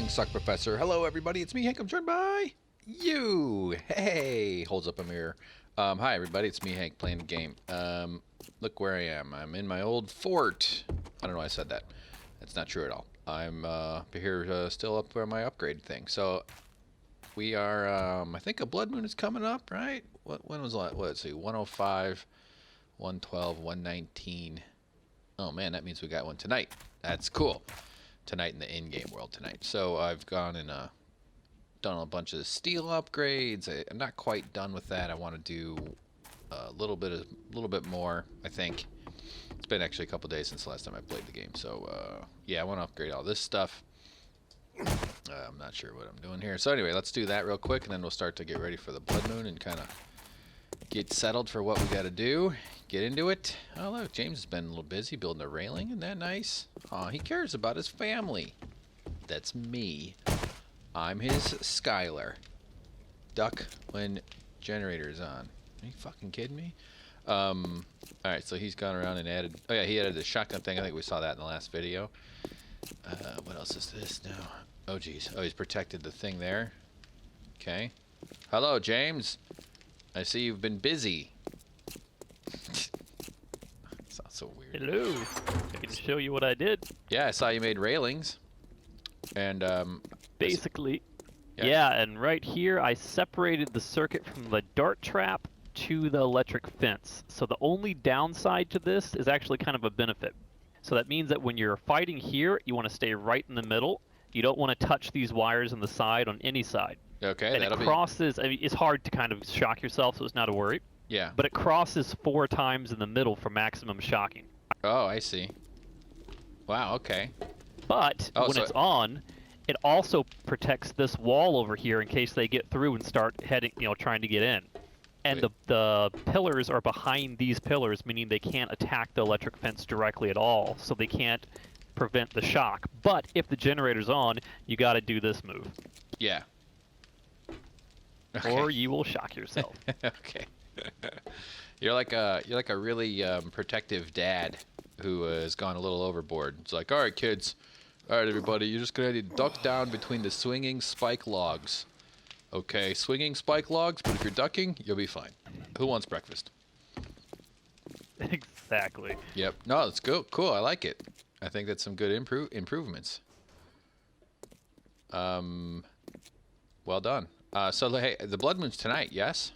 Morning Suck Professor. Hello, everybody. It's me, Hank. I'm joined by you. Hey, holds up a mirror. Hi, everybody. It's me, Hank, playing the game. Look where I am. I'm in my old fort. I don't know why I said that. That's not true at all. I'm here still up for my upgrade thing. So we are, I think a blood moon is coming up, right? When was that? Let's see, 105, 112, 119. Oh, man, that means we got one tonight. That's cool. Tonight in the in-game world tonight. So I've gone and done a bunch of steel upgrades. I'm not quite done with that. I want to do a little bit more, I think. It's been actually a couple days since the last time I played the game. So yeah, I want to upgrade all this stuff. I'm not sure what I'm doing here. So anyway, let's do that real quick, and then we'll start to get ready for the blood moon and kind of get settled for what we got to do. Get into it. Oh, look, James has been a little busy building a railing. Isn't that nice? Oh, he cares about his family. That's me. I'm his Skylar. Duck when generator's on. Are you fucking kidding me? Alright, so he's gone around and added... Oh, yeah, he added the shotgun thing. I think we saw that in the last video. What else is this now? Oh, geez. Oh, he's protected the thing there. Okay. Hello, James. I see you've been busy. Sounds so weird. Hello. I can show you what I did. Yeah, I saw you made railings. And, basically, yeah, and right here I separated the circuit from the dart trap to the electric fence. So the only downside to this is actually kind of a benefit. So that means that when you're fighting here, you want to stay right in the middle. You don't want to touch these wires on the side on any side. Okay, and it crosses. I mean, it's hard to kind of shock yourself, so it's not a worry. Yeah. But it crosses 4 times in the middle for maximum shocking. Oh, I see. Wow, okay. But when it's on, it also protects this wall over here in case they get through and start heading, trying to get in. And the pillars are behind these pillars, meaning they can't attack the electric fence directly at all, so they can't prevent the shock. But if the generator's on, you got to do this move. Yeah. Okay. Or you will shock yourself. Okay. You're like a really protective dad who has gone a little overboard. It's like, all right, kids, all right, everybody, you're just gonna need to duck down between the swinging spike logs. Okay, swinging spike logs, but if you're ducking, you'll be fine. Who wants breakfast? Exactly. Yep. No, it's good. Cool. I like it. I think that's some good improvements. Well done. So hey, the blood moon's tonight, yes?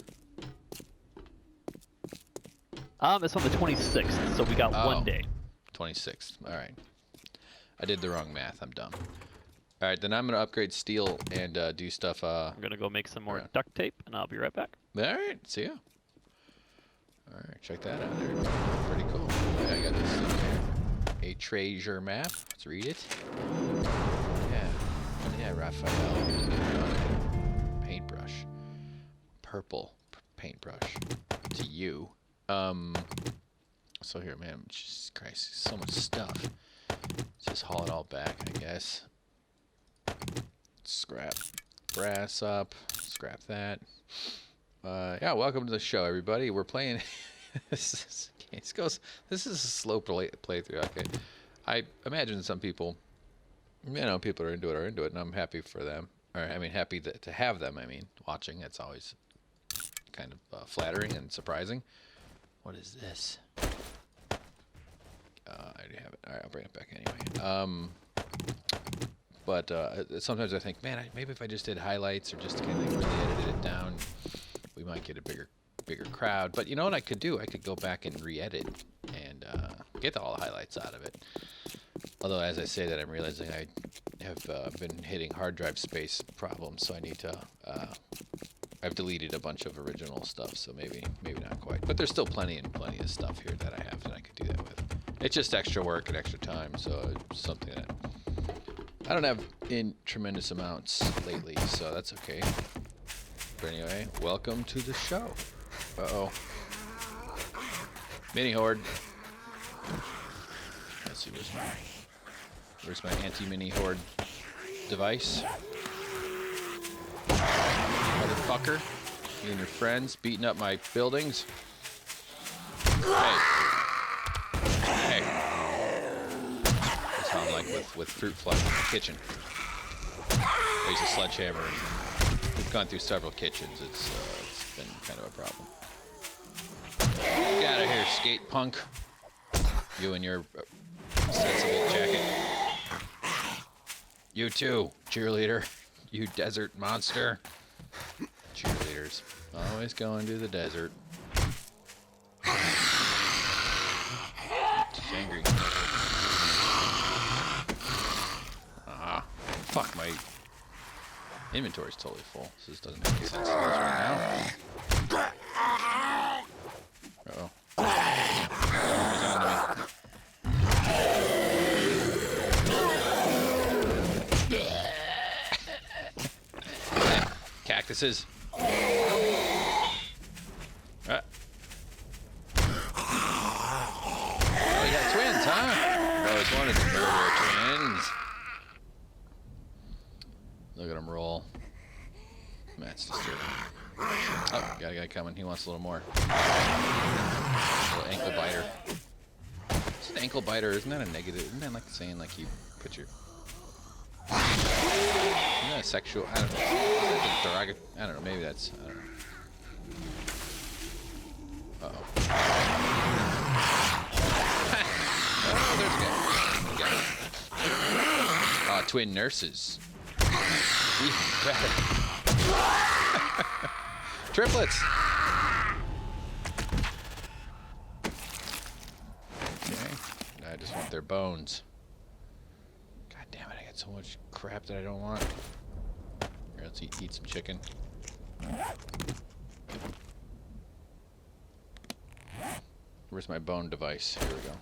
It's on the 26th, so we got 1 day. 26th. All right. I did the wrong math. I'm dumb. All right, then I'm gonna upgrade steel and do stuff. I'm gonna go make some more duct tape, and I'll be right back. All right. See ya. All right, check that out there. Pretty cool. Yeah, I got this in here. A treasure map. Let's read it. Yeah, Raphael. Paintbrush. Purple paintbrush. To you. So here, man. Jesus Christ, so much stuff. Just haul it all back, I guess. Scrap brass up. Scrap that. Yeah, welcome to the show, everybody. We're playing. This is a slow playthrough. Okay, I imagine some people, people are into it, and I'm happy for them. Or I mean, happy to have them. I mean, watching. That's always kind of flattering and surprising. What is this? I already have it. All right, I'll bring it back anyway. But sometimes I think, man, maybe if I just did highlights or just kind of really edited it down, we might get a bigger crowd. But you know what I could do? I could go back and re-edit and get all the highlights out of it. Although, as I say that, I'm realizing I have been hitting hard drive space problems, so I need to... I've deleted a bunch of original stuff, so maybe not quite. But there's still plenty of stuff here that I have that I could do that with. It's just extra work and extra time, so it's something that I don't have in tremendous amounts lately, so that's okay. But anyway, welcome to the show. Uh-oh. Mini horde. Let's see, where's my anti-mini horde device? Motherfucker. You and your friends beating up my buildings. Hey. That's how I'm like with fruit flies in the kitchen. I use a sledgehammer. We've gone through several kitchens. It's been kind of a problem. Get out of here, skate punk. You and your sensible jacket. You too, cheerleader. You desert monster. Cheerleaders. Always going to the desert. Just angry. Fuck, my inventory's totally full. So this doesn't make any sense right now. Uh-oh. Cactuses. Oh, you got twins, huh? I've always wanted to murder twins. Look at him roll. That's disturbing. Oh, got a guy coming. He wants a little more. A little ankle biter. It's an ankle biter. Isn't that a negative? Isn't that like saying like you put your... Isn't that a sexual... I don't know. I don't know. Maybe that's... I don't know. Uh-oh. Oh, there's a guy. Twin nurses. Even better. Triplets. Okay. I just want their bones. God damn it! I got so much crap that I don't want. Here, let's eat some chicken. Where's my bone device? Here we go.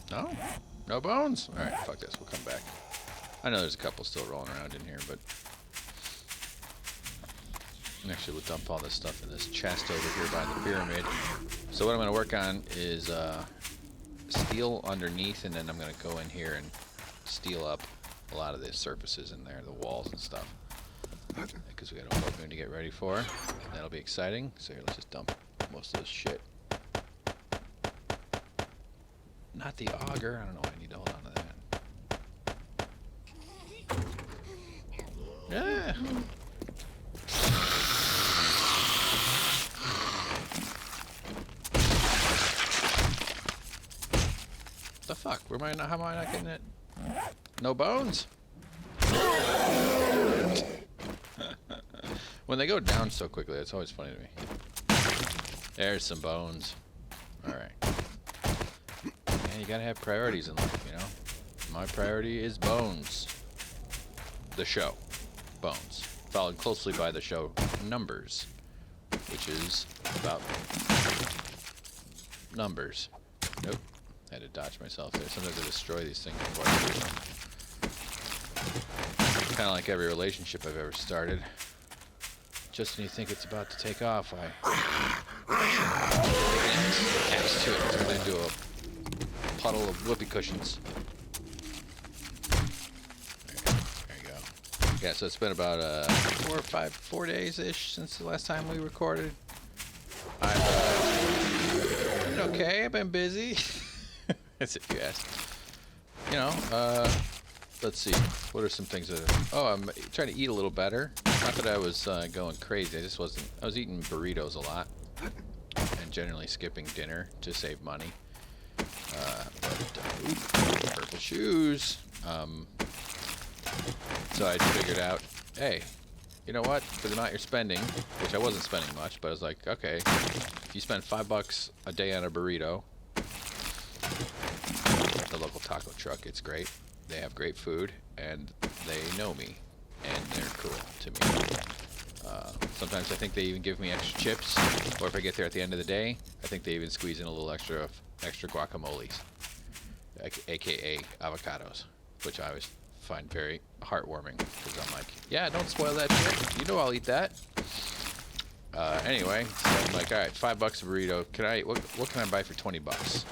No? No bones? Alright, fuck this. We'll come back. I know there's a couple still rolling around in here, but... Actually, we'll dump all this stuff in this chest over here by the pyramid. So what I'm going to work on is steel underneath, and then I'm going to go in here and steel up a lot of the surfaces in there, the walls and stuff. Because we got a full moon to get ready for. That'll be exciting. So here, let's just dump most of this shit. Not the auger. I don't know why I need to hold on to that. Yeah. The fuck? Where am I not? How am I not getting it? No bones? When they go down so quickly, it's always funny to me. There's some bones. Alright. You gotta have priorities in life, you know? My priority is bones. The show. Bones. Followed closely by the show Numbers, which is about numbers. Nope. I had to dodge myself there. Sometimes I destroy these things before I do them. Kind of like every relationship I've ever started. Just when you think it's about to take off, I attach to it. Turn it into a puddle of whoopee cushions. There you go. Yeah, so it's been about 4 days-ish since the last time we recorded. I've been okay. I've been busy. That's if you ask. You know, let's see. What are some things that... I'm trying to eat a little better. Not that I was going crazy. I just wasn't... I was eating burritos a lot. And generally skipping dinner to save money. Purple shoes. So I figured out, hey, you know what? For the amount you're spending, which I wasn't spending much, but I was like, okay, if you spend $5 a day on a burrito, at the local taco truck, it's great. They have great food, and they know me, and they're cool to me. Sometimes I think they even give me extra chips, or if I get there at the end of the day, I think they even squeeze in a little extra guacamoles, aka avocados, which I always find very heartwarming, because I'm like, yeah, don't spoil that shit. You know I'll eat that. Anyway, so I'm like, all right, $5 a burrito. What can I buy for 20 bucks?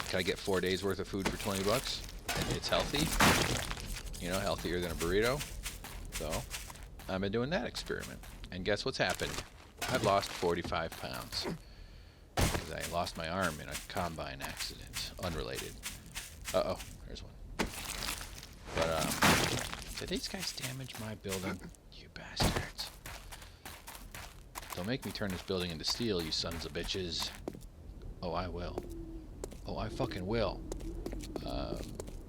Can I get 4 days worth of food for 20 bucks? And it's healthy, you know, healthier than a burrito. So I've been doing that experiment, and guess what's happened? I've lost 45 pounds. because I lost my arm in a combine accident. Unrelated. Uh-oh, there's one. But, did these guys damage my building? You bastards. Don't make me turn this building into steel, you sons of bitches. Oh, I will. Oh, I fucking will.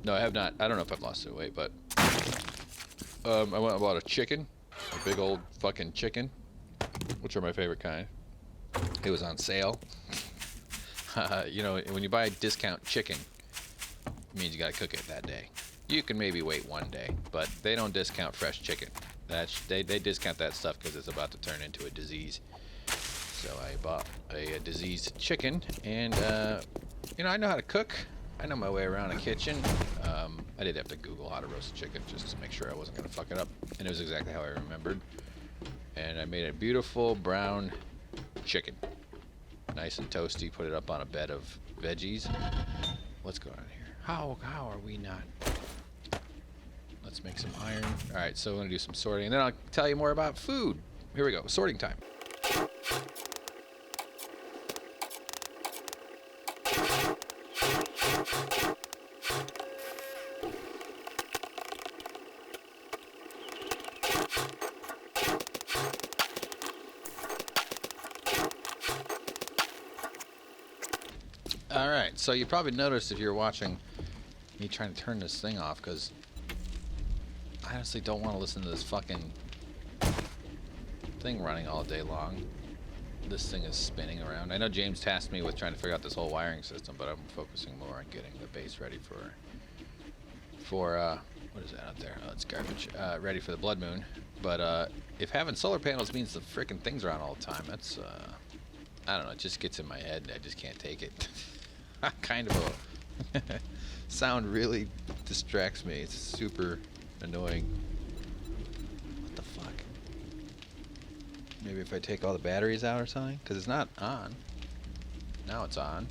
No, I have not. I don't know if I've lost any weight, but... I went and bought a chicken. A big old fucking chicken. Which are my favorite kind. It was on sale. You know, when you buy a discount chicken, it means you gotta cook it that day. You can maybe wait one day, but they don't discount fresh chicken. They discount that stuff because it's about to turn into a disease. So I bought a diseased chicken, and you know, I know how to cook. I know my way around a kitchen. I did have to Google how to roast a chicken just to make sure I wasn't gonna fuck it up, and it was exactly how I remembered. And I made a beautiful brown chicken, nice and toasty. Put it up on a bed of veggies. What's going on here? How are we not? Let's make some iron. All right, so we're gonna do some sorting, and then I'll tell you more about food. Here we go, sorting time. All right, so you probably noticed if you're watching me trying to turn this thing off, because I honestly don't want to listen to this fucking thing running all day long. This thing is spinning around. I know James tasked me with trying to figure out this whole wiring system, but I'm focusing more on getting the base ready for what is that out there? Oh, it's garbage. Ready for the blood moon. But if having solar panels means the frickin' things are on all the time, that's I don't know. It just gets in my head, and I just can't take it. Kind of a sound really distracts me. It's super annoying. What the fuck? Maybe if I take all the batteries out or something? Because it's not on. Now it's on.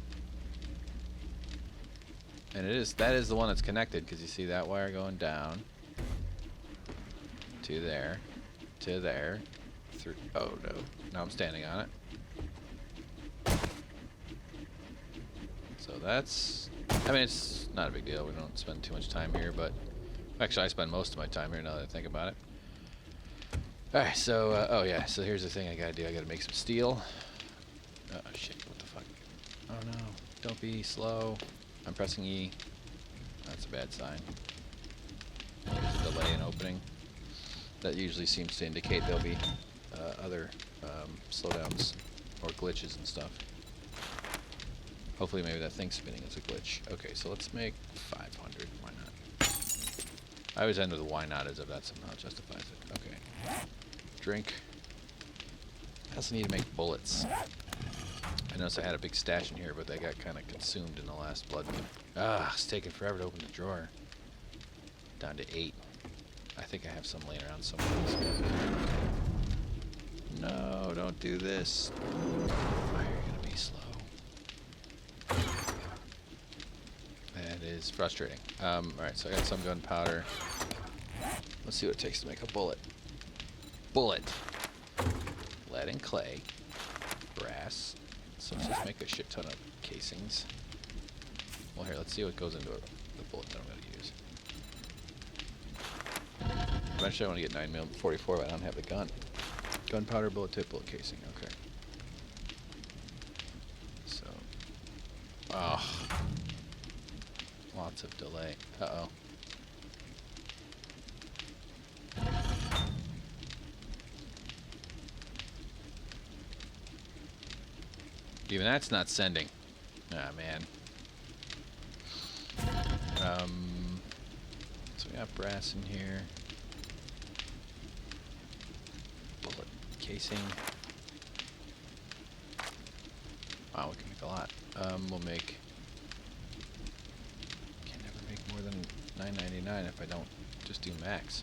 And that is the one that's connected, because you see that wire going down to there, to there, through. Oh no. Now I'm standing on it. So that's, I mean, it's not a big deal. We don't spend too much time here, but actually I spend most of my time here now that I think about it. Alright, so, oh yeah, so here's the thing I gotta do. I gotta make some steel. Oh shit, what the fuck? Oh no, don't be slow. I'm pressing E. That's a bad sign. There's a delay in opening. That usually seems to indicate there'll be other slowdowns or glitches and stuff. Hopefully maybe that thing spinning is a glitch. Okay, so let's make 500. Why not? I always end with a why not as if that somehow justifies it. Okay. Drink. I also need to make bullets. I noticed I had a big stash in here, but they got kind of consumed in the last blood moon. Ah, it's taking forever to open the drawer. Down to 8. I think I have some laying around somewhere else. No, don't do this. Why are you gonna be slow? That is frustrating. Alright, so I got some gunpowder. Let's see what it takes to make a bullet. Bullet. Lead and clay. Brass. So let's just make a shit ton of casings. Well, here, let's see what goes into the bullet that I'm going to use. Eventually I want to get 9mm 44, but I don't have the gun. Gunpowder, bullet tip, bullet casing. Okay. So. Oh. Lots of delay. Uh-oh. Even that's not sending. Ah, man. So we got brass in here. Bullet casing. Wow, we can make a lot. We'll make... Can never make more than $9.99 if I don't just do max.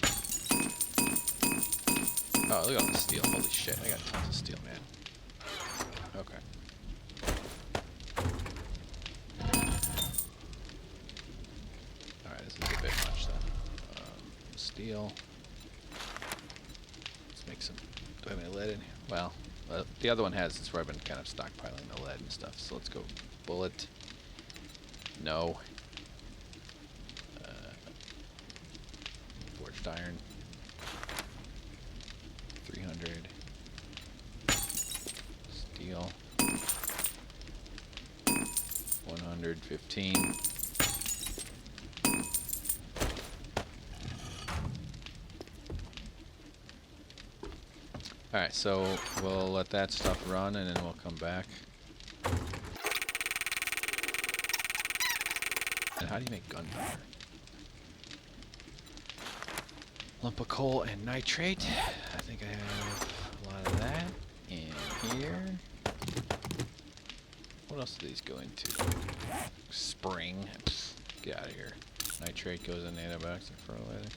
Oh, look at all the steel. Holy shit, I got tons of steel, man. Okay. Alright, this is a bit much then. Steel. Let's make some... Do I have any lead in here? Well, The other one has. That's where I've been kind of stockpiling the lead and stuff. So let's go. Bullet. No. Forged iron. 300. Steel. 115. Alright, so we'll let that stuff run and then we'll come back. And how do you make gunpowder? Lump of coal and nitrate. I think I have a lot of that in here. What else do these go into? Spring. Get out of here. Nitrate goes in antibiotics and fertilizer.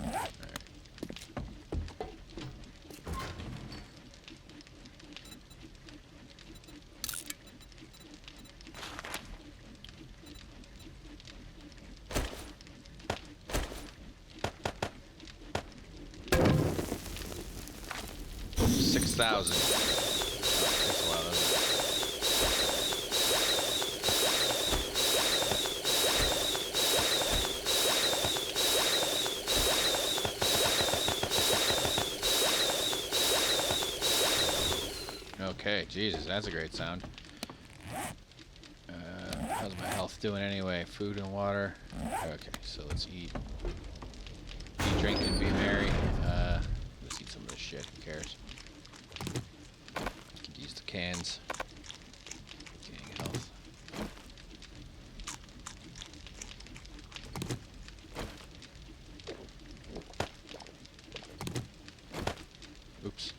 Alright. $6,000. Takes a while, doesn't it? Okay, Jesus, that's a great sound. How's my health doing anyway? Food and water. Okay, so let's eat. Eat, drink, and be merry. Let's eat some of this shit. Who cares? Could use the cans. Gaining health. Oops.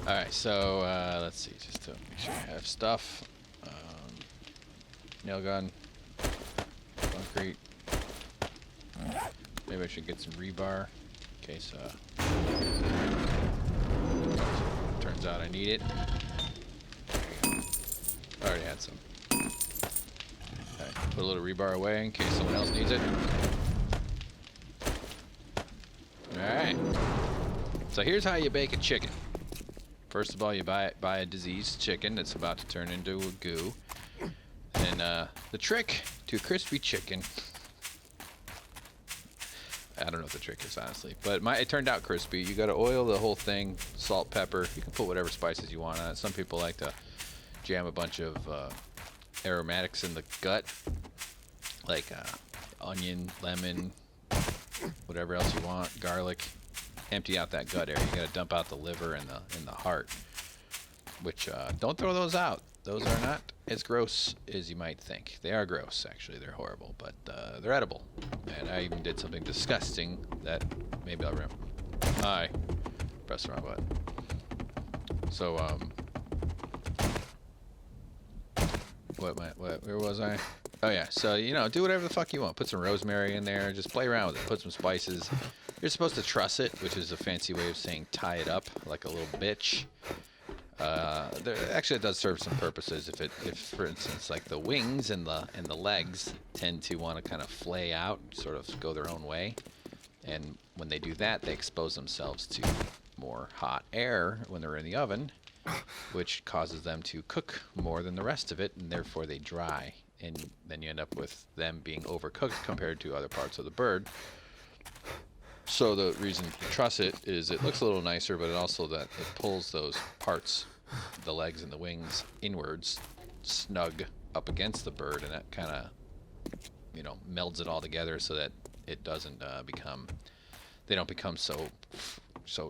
Alright, so let's see, just to make sure I have stuff. Nail gun, concrete. Maybe I should get some rebar in case turns out I need it. There you go. I already had some. Alright, put a little rebar away in case someone else needs it. Alright. So here's how you bake a chicken. First of all, you buy a diseased chicken that's about to turn into a goo. And the trick to a crispy chicken, I don't know what the trick is, honestly, but it turned out crispy. You got to oil the whole thing, salt, pepper. You can put whatever spices you want on it. Some people like to jam a bunch of aromatics in the gut, like onion, lemon, whatever else you want, garlic. Empty out that gut area. You gotta dump out the liver and the heart. Which don't throw those out. Those are not as gross as you might think. They are gross, actually. They're horrible, but they're edible. And I even did something disgusting that maybe I'll remember. Hi. Press the wrong button. So where was I? Oh yeah. So do whatever the fuck you want. Put some rosemary in there. Just play around with it. Put some spices. You're supposed to truss it, which is a fancy way of saying tie it up like a little bitch. Actually, it does serve some purposes. If for instance, like the wings and the legs tend to want to kind of flay out, sort of go their own way, and when they do that, they expose themselves to more hot air when they're in the oven, which causes them to cook more than the rest of it, and therefore they dry, and then you end up with them being overcooked compared to other parts of the bird. So the reason you truss it is it looks a little nicer, but also that it pulls those parts, the legs and the wings, inwards, snug up against the bird, and that kind of, melds it all together so that it doesn't they don't become so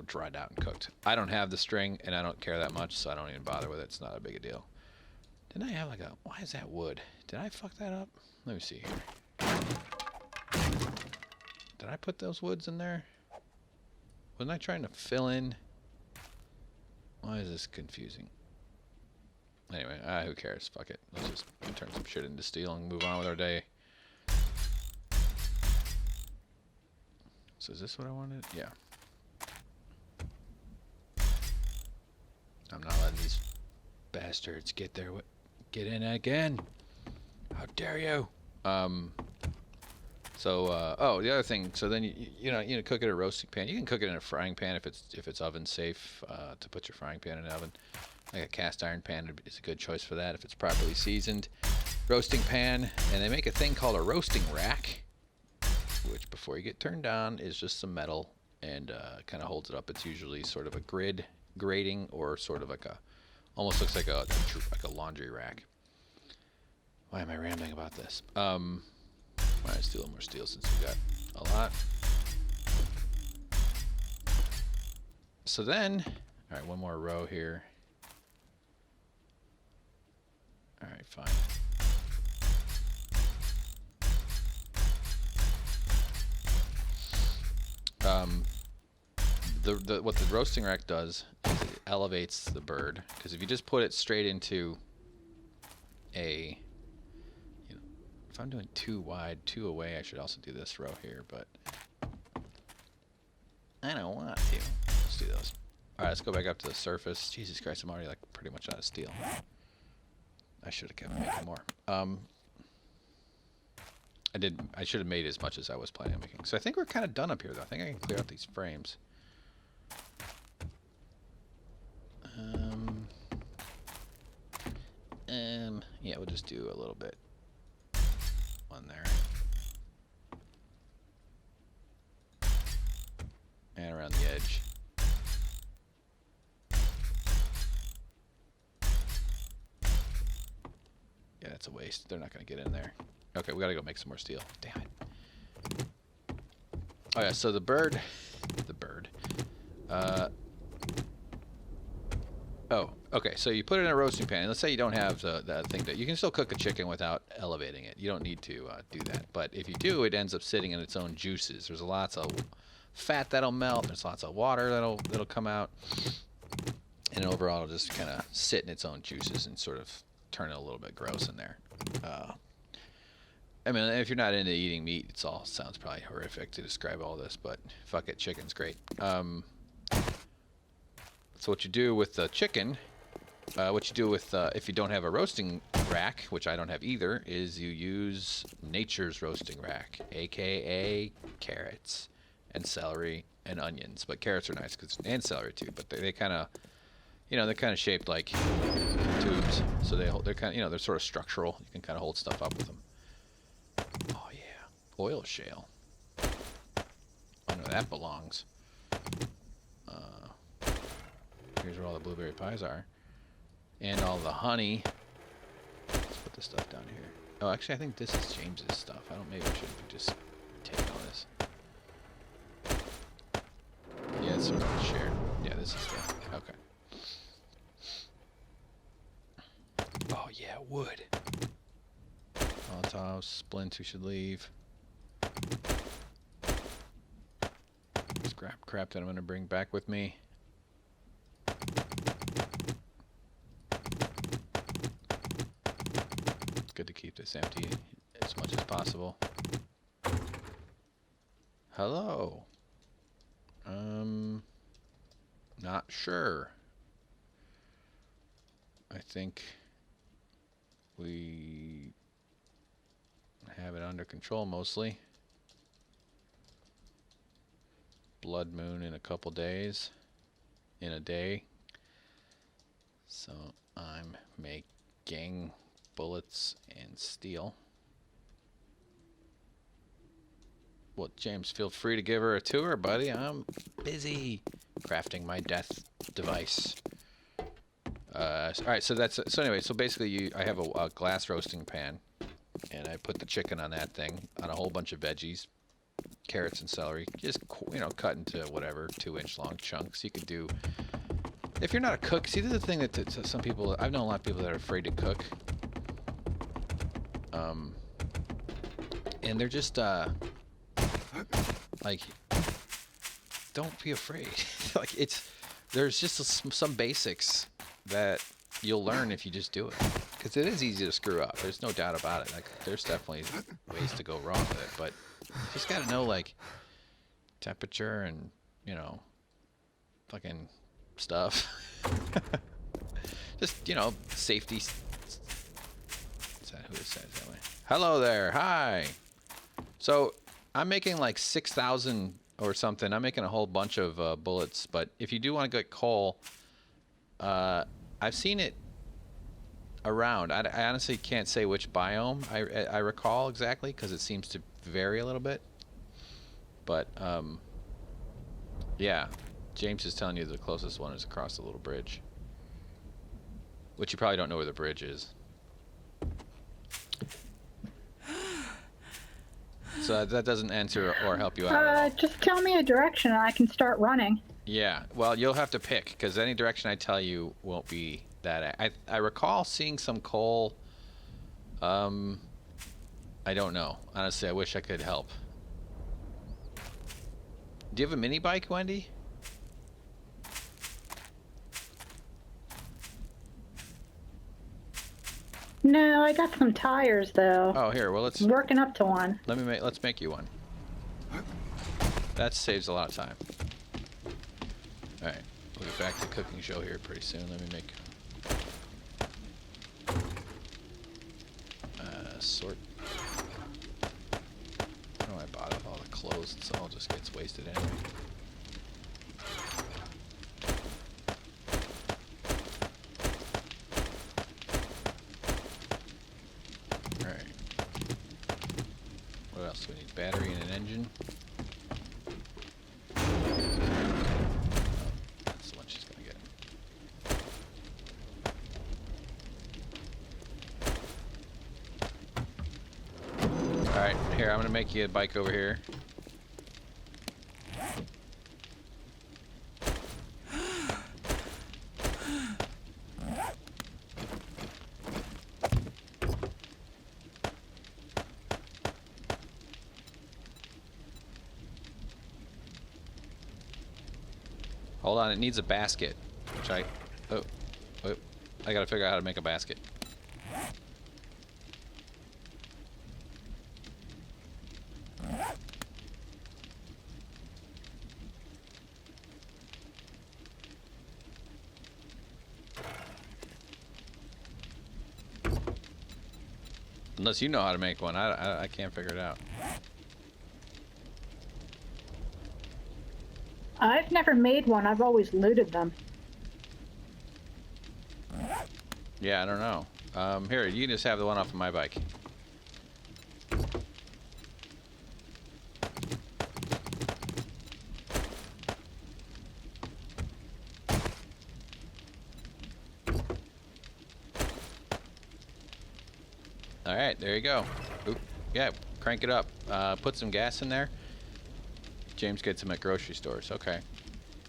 dried out and cooked. I don't have the string, and I don't care that much, so I don't even bother with it. It's not a big a deal. Didn't I have why is that wood? Did I fuck that up? Let me see here. Did I put those woods in there? Wasn't I trying to fill in? Why is this confusing? Anyway, who cares? Fuck it. Let's just turn some shit into steel and move on with our day. So is this what I wanted? Yeah. bastards, get in again. How dare you? Oh, the other thing. So then you know cook it in a roasting pan. You can cook it in a frying pan if it's oven safe to put your frying pan in the oven. Like a cast iron pan is a good choice for that if it's properly seasoned. Roasting pan, and they make a thing called a roasting rack, which before you get turned on is just some metal and kind of holds it up. It's usually sort of a grating or sort of like almost looks like a laundry rack. Why am I rambling about this? Why don't I steal a little more steel since we got a lot. So then, all right, one more row here. All right, fine. What the roasting rack does is it elevates the bird, because if you just put it straight into a, if I'm doing 2 wide, 2 away, I should also do this row here, but I don't want to. Let's do those. All right, let's go back up to the surface. Jesus Christ, I'm already like pretty much out of steel. I should have kept making more. I should have made as much as I was planning on making. So I think we're kind of done up here, though. I think I can clear out these frames. Yeah, we'll just do a little bit on there. And around the edge. Yeah, that's a waste. They're not going to get in there. Okay, we got to go make some more steel. Damn it. Oh yeah, so the bird. Oh, okay. So you put it in a roasting pan. And let's say you don't have that thing that you can still cook a chicken without elevating it. You don't need to do that. But if you do, it ends up sitting in its own juices. There's lots of fat that'll melt. There's lots of water that'll come out, and overall it'll just kind of sit in its own juices and sort of turn it a little bit gross in there. I mean, if you're not into eating meat, it all sounds probably horrific to describe all this, but fuck it, chicken's great. So what you do with the chicken, if you don't have a roasting rack, which I don't have either, is you use nature's roasting rack, aka carrots and celery and onions. But carrots are nice, and celery too. But they kind of, they're kind of shaped like tubes, so they're kind of, they're sort of structural. You can kind of hold stuff up with them. Oh yeah, oil shale. I know that belongs. Here's where all the blueberry pies are, and all the honey. Let's put this stuff down here. Oh, actually, I think this is James's stuff. Maybe I should just take all this. Yeah, it's sort of shared. Yeah, this is good. Okay. Oh yeah, wood. Molotov, splints we should leave. Scrap crap that I'm going to bring back with me. It's good to keep this empty as much as possible. Hello. Not sure. I think we have it under control mostly. Blood moon in a couple days. In a day. So I'm making bullets and steel. Well, James, feel free to give her a tour, buddy. I'm busy crafting my death device. All right, so anyway, so basically I have a glass roasting pan, and I put the chicken on that thing, on a whole bunch of veggies, carrots and celery, just cut into whatever 2-inch long chunks. You could do, if you're not a cook. See, this is the thing that some people, I've known a lot of people that are afraid to cook, and they're just like, don't be afraid. Like, there's just some basics that you'll learn if you just do it, because it is easy to screw up. There's no doubt about it. Like, there's definitely ways to go wrong with it, but you just gotta know, like, temperature and fucking stuff. Just, you know, safety. Is that who it says that way? Hello there. Hi. So I'm making like 6,000 or something. I'm making a whole bunch of bullets. But if you do want to get coal, I've seen it around. I honestly can't say which biome I recall exactly because it seems to vary a little bit. But yeah, James is telling you the closest one is across the little bridge, which you probably don't know where the bridge is. So that doesn't answer or help you out at all. Just tell me a direction and I can start running. Yeah, well, you'll have to pick because any direction I tell you won't be that. I recall seeing some coal. I don't know. Honestly, I wish I could help. Do you have a mini bike, Wendy? No, I got some tires though. Oh, here. Well, let's working up to one. let's make you one. That saves a lot of time. All right, we'll get back to the cooking show here pretty soon. Let me make sort. Oh, I bought up all the clothes, and so it all just gets wasted anyway. All right. What else do we need? Battery and an engine. That's the one she's gonna get. All right, here, I'm gonna make you a bike over here. Hold on, it needs a basket, which I gotta figure out how to make a basket. Unless you know how to make one, I can't figure it out. I've never made one. I've always looted them. Yeah, I don't know. Here, you can just have the one off of my bike. All right, there you go. Oop, yeah, crank it up. Put some gas in there. James gets them at grocery stores. Okay.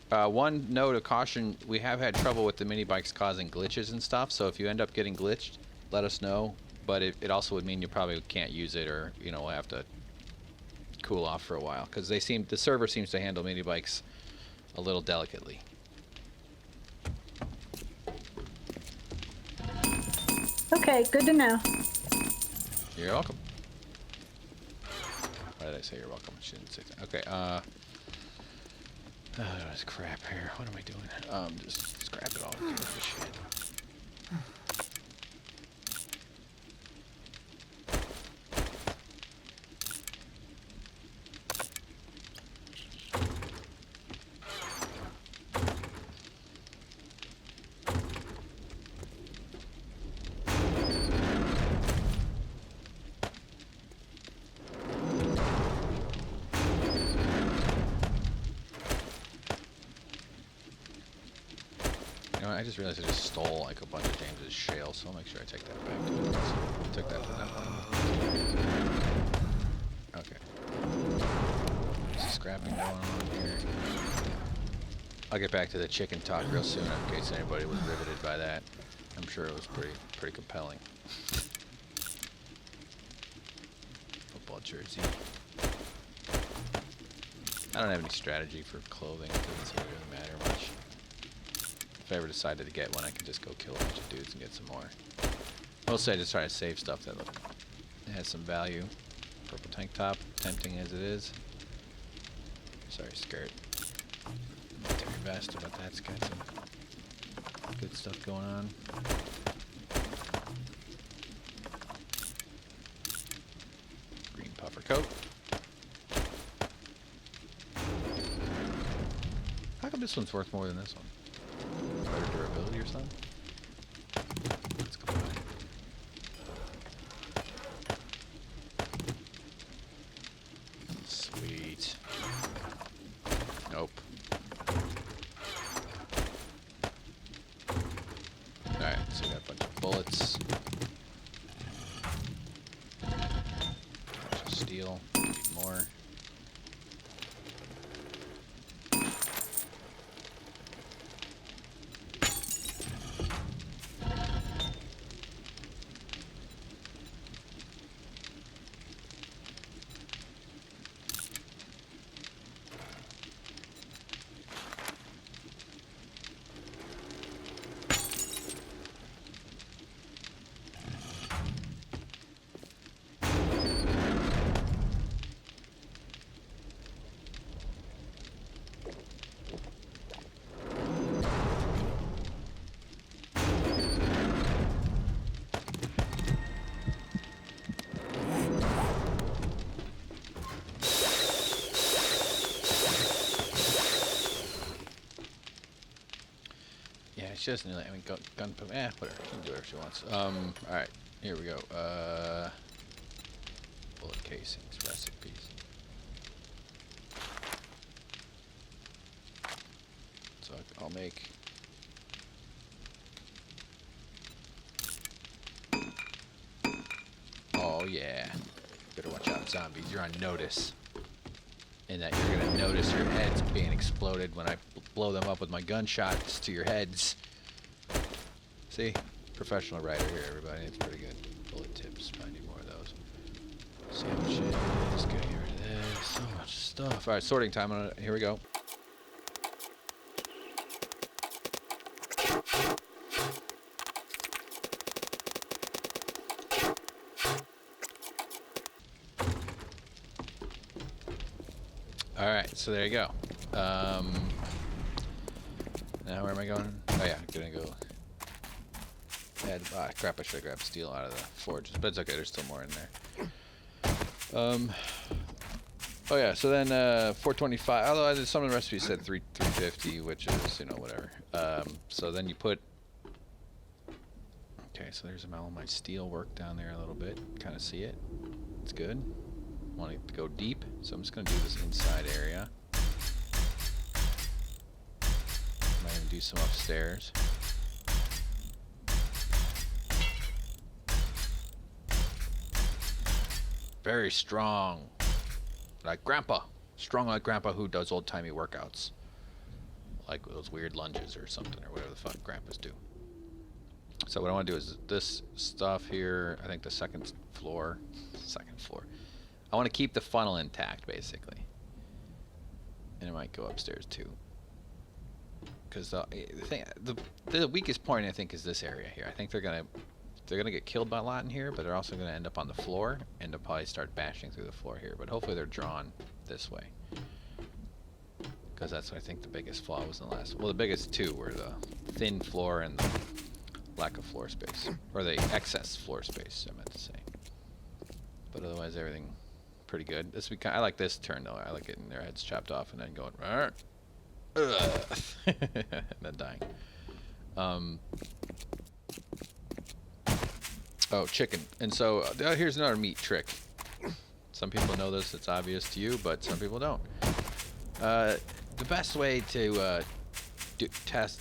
One note of caution, we have had trouble with the mini bikes causing glitches and stuff, so if you end up getting glitched, let us know. But it also would mean you probably can't use it, or, you know, we'll have to cool off for a while, because the server seems to handle mini bikes a little delicately. Okay, good to know. You're welcome. Why did I say you're welcome? I shouldn't say that. Okay, this crap here. What am I doing? Just scrap it all. Get rid of this shit. I just realized I just stole like a bunch of James's shale, so I'll make sure I take that back to it. Took that to that one. Okay. There's scrapping going on here. I'll get back to the chicken talk real soon in case anybody was riveted by that. I'm sure it was pretty compelling. Football jersey. I don't have any strategy for clothing. It doesn't really matter much. If I ever decided to get one, I could just go kill a bunch of dudes and get some more. Mostly I just try to save stuff that has some value. Purple tank top, tempting as it is. Sorry, skirt. Military vest, but that's got some Good stuff going on. Green puffer coat. How come this one's worth more than this one? Better durability or something? Let's go back. Sweet. Nope. Alright, so we got a bunch of bullets. Bunch of steel. Need more. She doesn't really, I mean, gun whatever, she can do whatever she wants. Alright, here we go. Bullet casings, recipes. So I'll make... Oh yeah. Better watch out, zombies. You're on notice. And that you're gonna notice your heads being exploded when I blow them up with my gunshots to your heads. See? Professional writer here, everybody. It's pretty good. Bullet tips. I need more of those. Sandwiches. Get rid of this. So much stuff. Alright, sorting time. Here we go. Alright, so there you go. Now where am I going? Oh yeah, I'm gonna go add, crap, I should have grabbed steel out of the forges, but it's okay, there's still more in there. Oh yeah, so then 425, although some of the recipes said 350, which is, you know, whatever. So then you put, okay, so there's all my steel work down there a little bit, kind of see it. It's good. Want it to go deep, so I'm just gonna do this inside area. Might even do some upstairs. Very strong, like Grandpa. Strong like Grandpa who does old-timey workouts, like those weird lunges or something, or whatever the fuck Grandpas do. So what I want to do is this stuff here. I think the second floor. I want to keep the funnel intact, basically, and it might go upstairs too. Because the weakest point I think is this area here. I think they're gonna get killed by a lot in here, but they're also gonna end up on the floor and they'll probably start bashing through the floor here. But hopefully they're drawn this way, because that's what I think the biggest flaw was in the last. Well, the biggest two were the thin floor and the lack of floor space, or the excess floor space, I meant to say. But otherwise, everything pretty good. I like this turn though. I like getting their heads chopped off and then going, and then dying. Oh, chicken. And so here's another meat trick. Some people know this. It's obvious to you, but some people don't. The best way to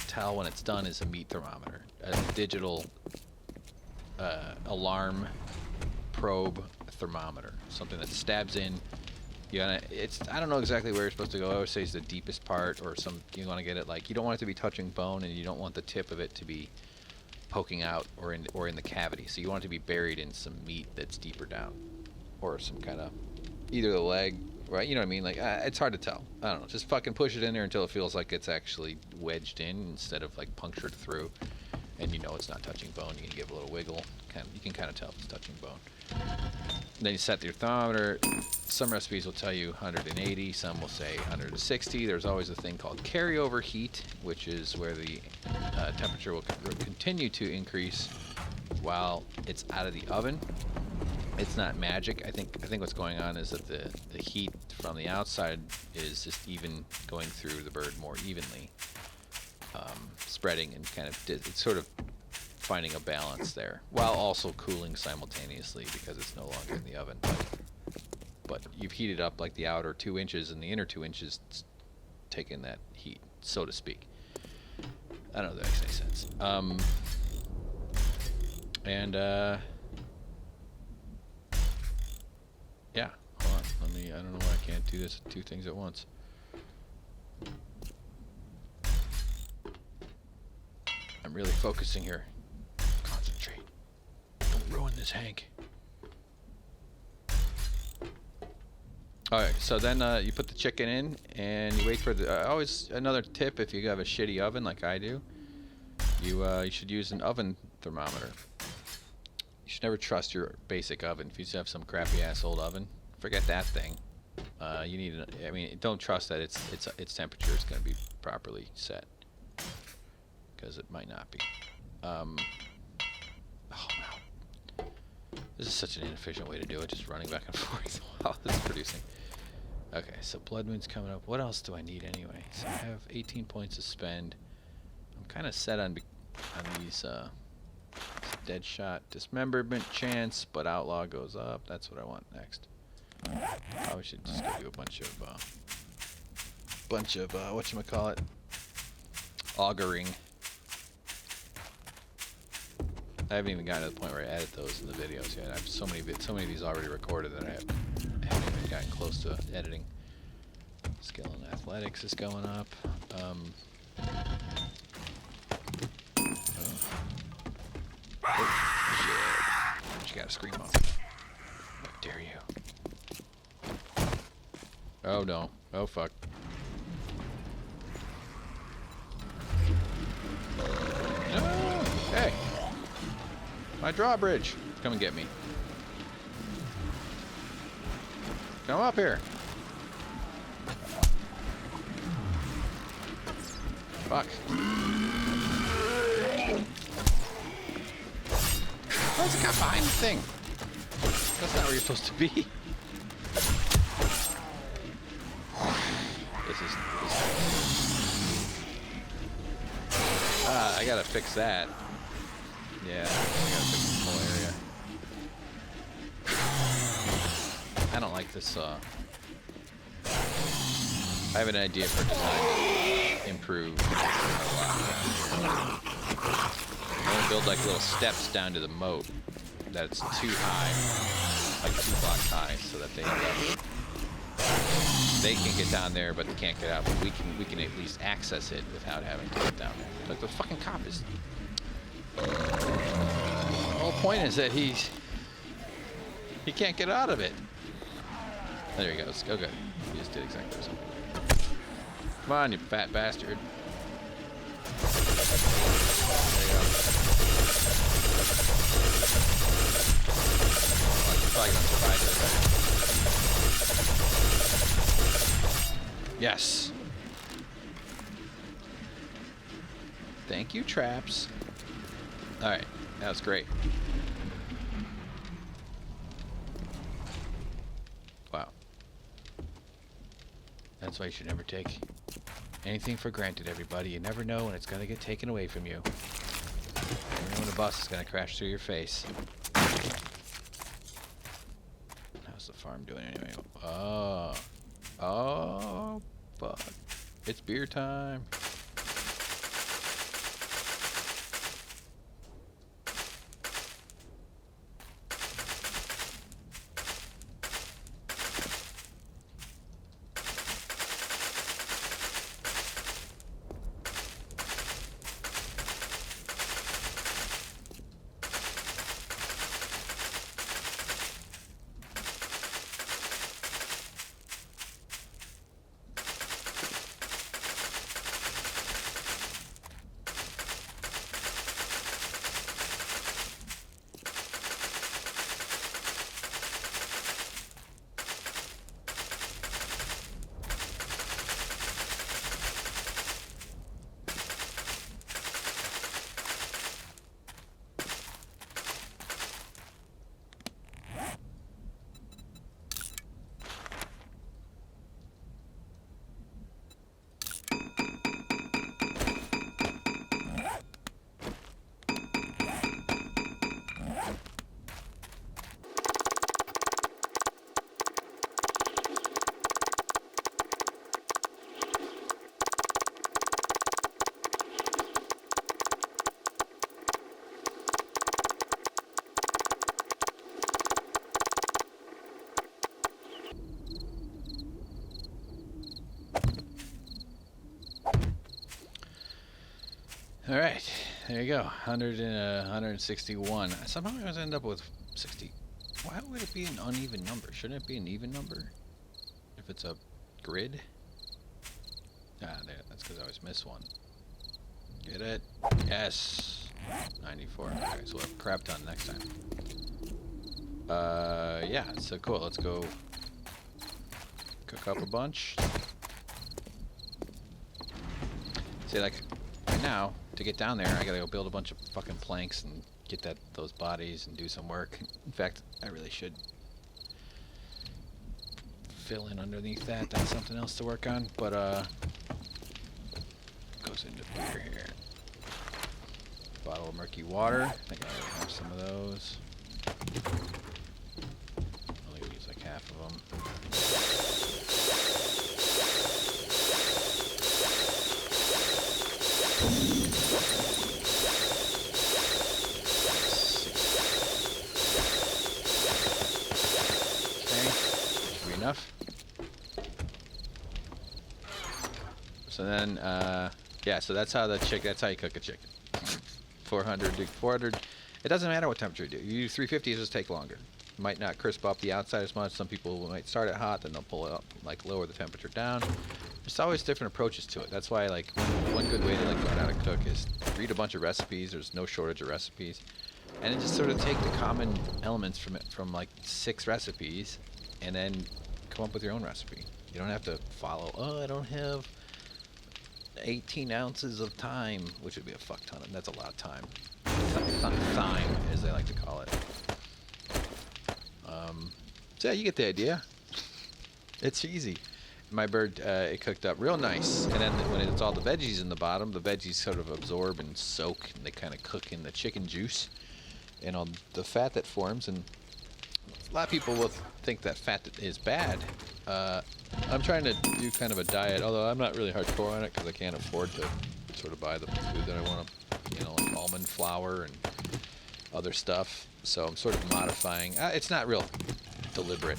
tell when it's done is a meat thermometer, a digital alarm probe thermometer, something that stabs in. I don't know exactly where you're supposed to go. I always say it's the deepest part, or you want to get it like, you don't want it to be touching bone, and you don't want the tip of it to be poking out or in the cavity. So you want it to be buried in some meat that's deeper down, or some kind of either the leg, right? You know what I mean? Like it's hard to tell. I don't know. Just fucking push it in there until it feels like it's actually wedged in instead of like punctured through, and you know it's not touching bone. You can give it a little wiggle. You can kind of tell if it's touching bone. Then you set your thermometer. Some recipes will tell you 180, some will say 160. There's always a thing called carryover heat, which is where the temperature will continue to increase while it's out of the oven. It's not magic. I think what's going on is that the heat from the outside is just even going through the bird more evenly, spreading and kind of it's sort of finding a balance there, while also cooling simultaneously because it's no longer in the oven. But you've heated up like the outer 2 inches and the inner 2 inches taking that heat, so to speak. I don't know if that makes any sense. Yeah, hold on. I don't know why I can't do this 2 things at once. I'm really focusing here. Concentrate. Don't ruin this, Hank. Alright, so then you put the chicken in and you wait for the... always another tip if you have a shitty oven like I do. You should use an oven thermometer. You should never trust your basic oven. If you just have some crappy ass old oven, forget that thing. You need... I mean, don't trust that its temperature is going to be properly set. Because it might not be. Oh no. This is such an inefficient way to do it, just running back and forth while it's producing. Okay, so Blood Moon's coming up. What else do I need anyway? So I have 18 points to spend. I'm kind of set on these dead shot dismemberment chance, but outlaw goes up. That's what I want next. Probably should just go do a bunch of whatchamacallit, auguring. I haven't even gotten to the point where I edit those in the videos yet. I have so many of these already recorded that I haven't even gotten close to editing. Skill and athletics is going up. Oh shit! You gotta scream up. How dare you? Oh no! Oh fuck! No! Hey! My drawbridge! Come and get me. Come up here. Fuck. Why's it got behind the thing? That's not where you're supposed to be. This is... I gotta fix that. Yeah, I gotta fix this whole area. I don't like this, I have an idea for design to improve. I want to build like little steps down to the moat that's too high, like 2 blocks high, so that they can get down there, but they can't get out. But we can at least access it without having to get down there. Like the fucking cop is. The whole point is that he can't get out of it. There he goes. Oh, good. He just did exactly something. Come on, you fat bastard. There you go. Oh, he's probably gonna survive this. Yes. Thank you, traps. All right, that was great. Wow. That's why you should never take anything for granted, everybody. You never know when it's gonna get taken away from you. You never know when a bus is gonna crash through your face. How's the farm doing anyway? Oh, fuck. It's beer time. All right, there you go. 100 and 161. Somehow I always end up with 60. Why would it be an uneven number? Shouldn't it be an even number? If it's a grid? Ah, there. That's because I always miss one. Get it? Yes. 94. Okay, so we'll have a crap ton next time. Yeah, so cool. Let's go cook up a bunch. See, like, right now, to get down there, I gotta go build a bunch of fucking planks and get those bodies and do some work. In fact, I really should fill in underneath that. That's something else to work on, but, goes into beer here. Bottle of murky water. I think I already have some of those. I'll use like half of them. Okay, should be enough. So then, yeah, so that's how that's how you cook a chicken. 400. It doesn't matter what temperature you do. You do 350, it just take longer. Might not crisp up the outside as much. Some people might start it hot, then they'll pull it up, like lower the temperature down. There's always different approaches to it. That's why, like, one good way to like learn how to cook is read a bunch of recipes. There's no shortage of recipes, and then just sort of take the common elements from like 6 recipes, and then come up with your own recipe. You don't have to follow. Oh, I don't have 18 ounces of thyme, which would be a fuck ton of. That's a lot of time. Thyme, as they like to call it. So yeah, you get the idea. It's easy. My bird, it cooked up real nice, and then when it's all the veggies in the bottom, the veggies sort of absorb and soak, and they kind of cook in the chicken juice and all the fat that forms. And a lot of people will think that fat is bad. I'm trying to do kind of a diet, although I'm not really hardcore on it because I can't afford to sort of buy the food that I want to, like almond flour and other stuff. So I'm sort of modifying. It's not real deliberate.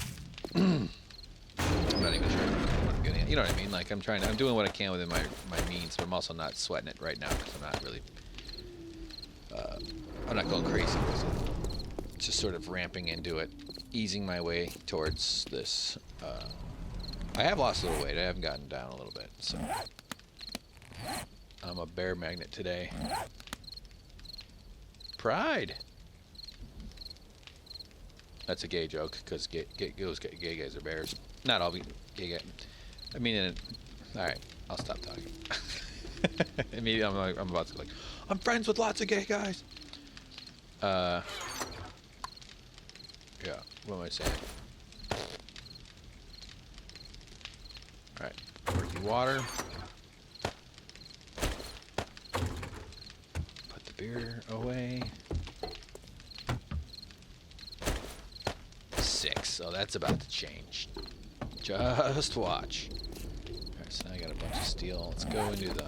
I'm not even sure what I'm getting at. You know what I mean? Like I'm doing what I can within my means, but I'm also not sweating it right now because I'm not really, I'm not going crazy with it. Just sort of ramping into it, easing my way towards this. I have lost a little weight. I haven't gotten down a little bit, so I'm a bear magnet today. Pride. That's a gay joke because gay guys are bears. Not all gay guys. I mean, all right. I'll stop talking. Maybe I'm about to go like, I'm friends with lots of gay guys. Yeah. What am I saying? Alright, murky water. Put the beer away. 6, so that's about to change. Just watch. Alright, so now I got a bunch of steel. Let's go into the...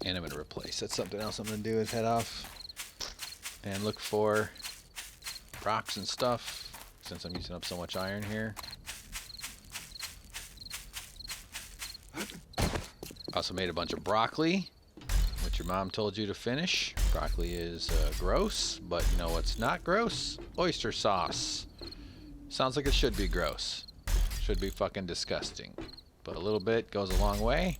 And I'm going to replace. That's something else I'm going to do is head off and look for rocks and stuff. Since I'm using up so much iron here. Also made a bunch of broccoli, which your mom told you to finish. Broccoli is gross, but you know what's not gross? Oyster sauce. Sounds like it should be gross. Should be fucking disgusting. But a little bit goes a long way.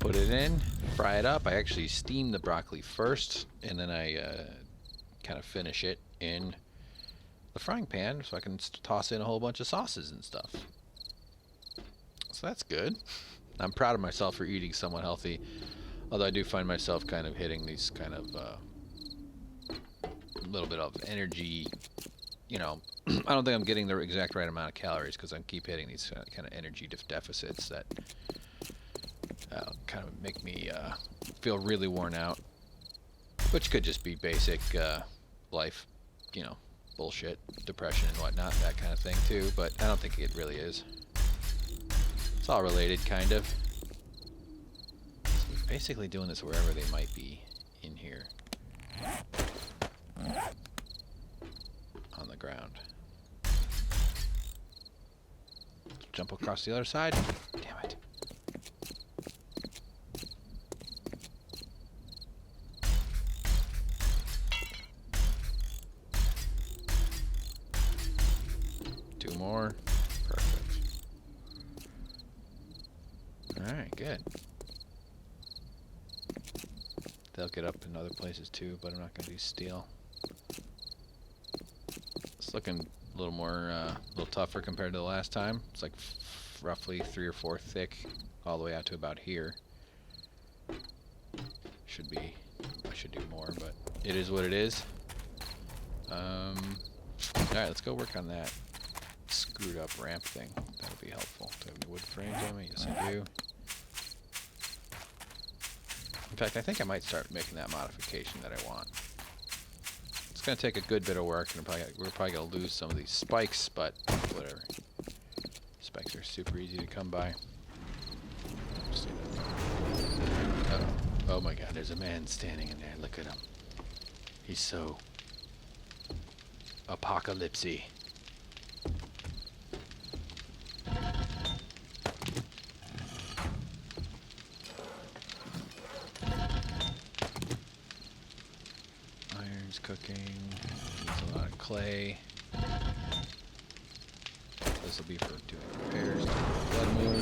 Put it in, fry it up. I actually steam the broccoli first, and then I kind of finish it in the frying pan so I can toss in a whole bunch of sauces and stuff. So that's good. I'm proud of myself for eating somewhat healthy, although I do find myself kind of hitting these kind of little bit of energy, I don't think I'm getting the exact right amount of calories because I keep hitting these kind of energy deficits that kind of make me feel really worn out, which could just be basic life, bullshit, depression and whatnot, that kind of thing too, but I don't think it really is. It's all related, kind of. So basically doing this wherever they might be in here. On the ground. Jump across the other side. Damn it. good. They'll get up in other places too, but I'm not going to do steel. It's looking a little more, a little tougher compared to the last time. It's like roughly 3 or 4 thick, all the way out to about here. Should be, I should do more, but it is what it is. Alright, let's go work on that screwed up ramp thing. That'll be helpful. Do I have any wood frames on me? Yes, I do. In fact, I think I might start making that modification that I want. It's going to take a good bit of work, and we're probably going to lose some of these spikes, but whatever. Spikes are super easy to come by. Oh my god, there's a man standing in there. Look at him. He's so apocalypsy. Iron's cooking. Needs a lot of clay. This will be for doing repairs to the blood moon.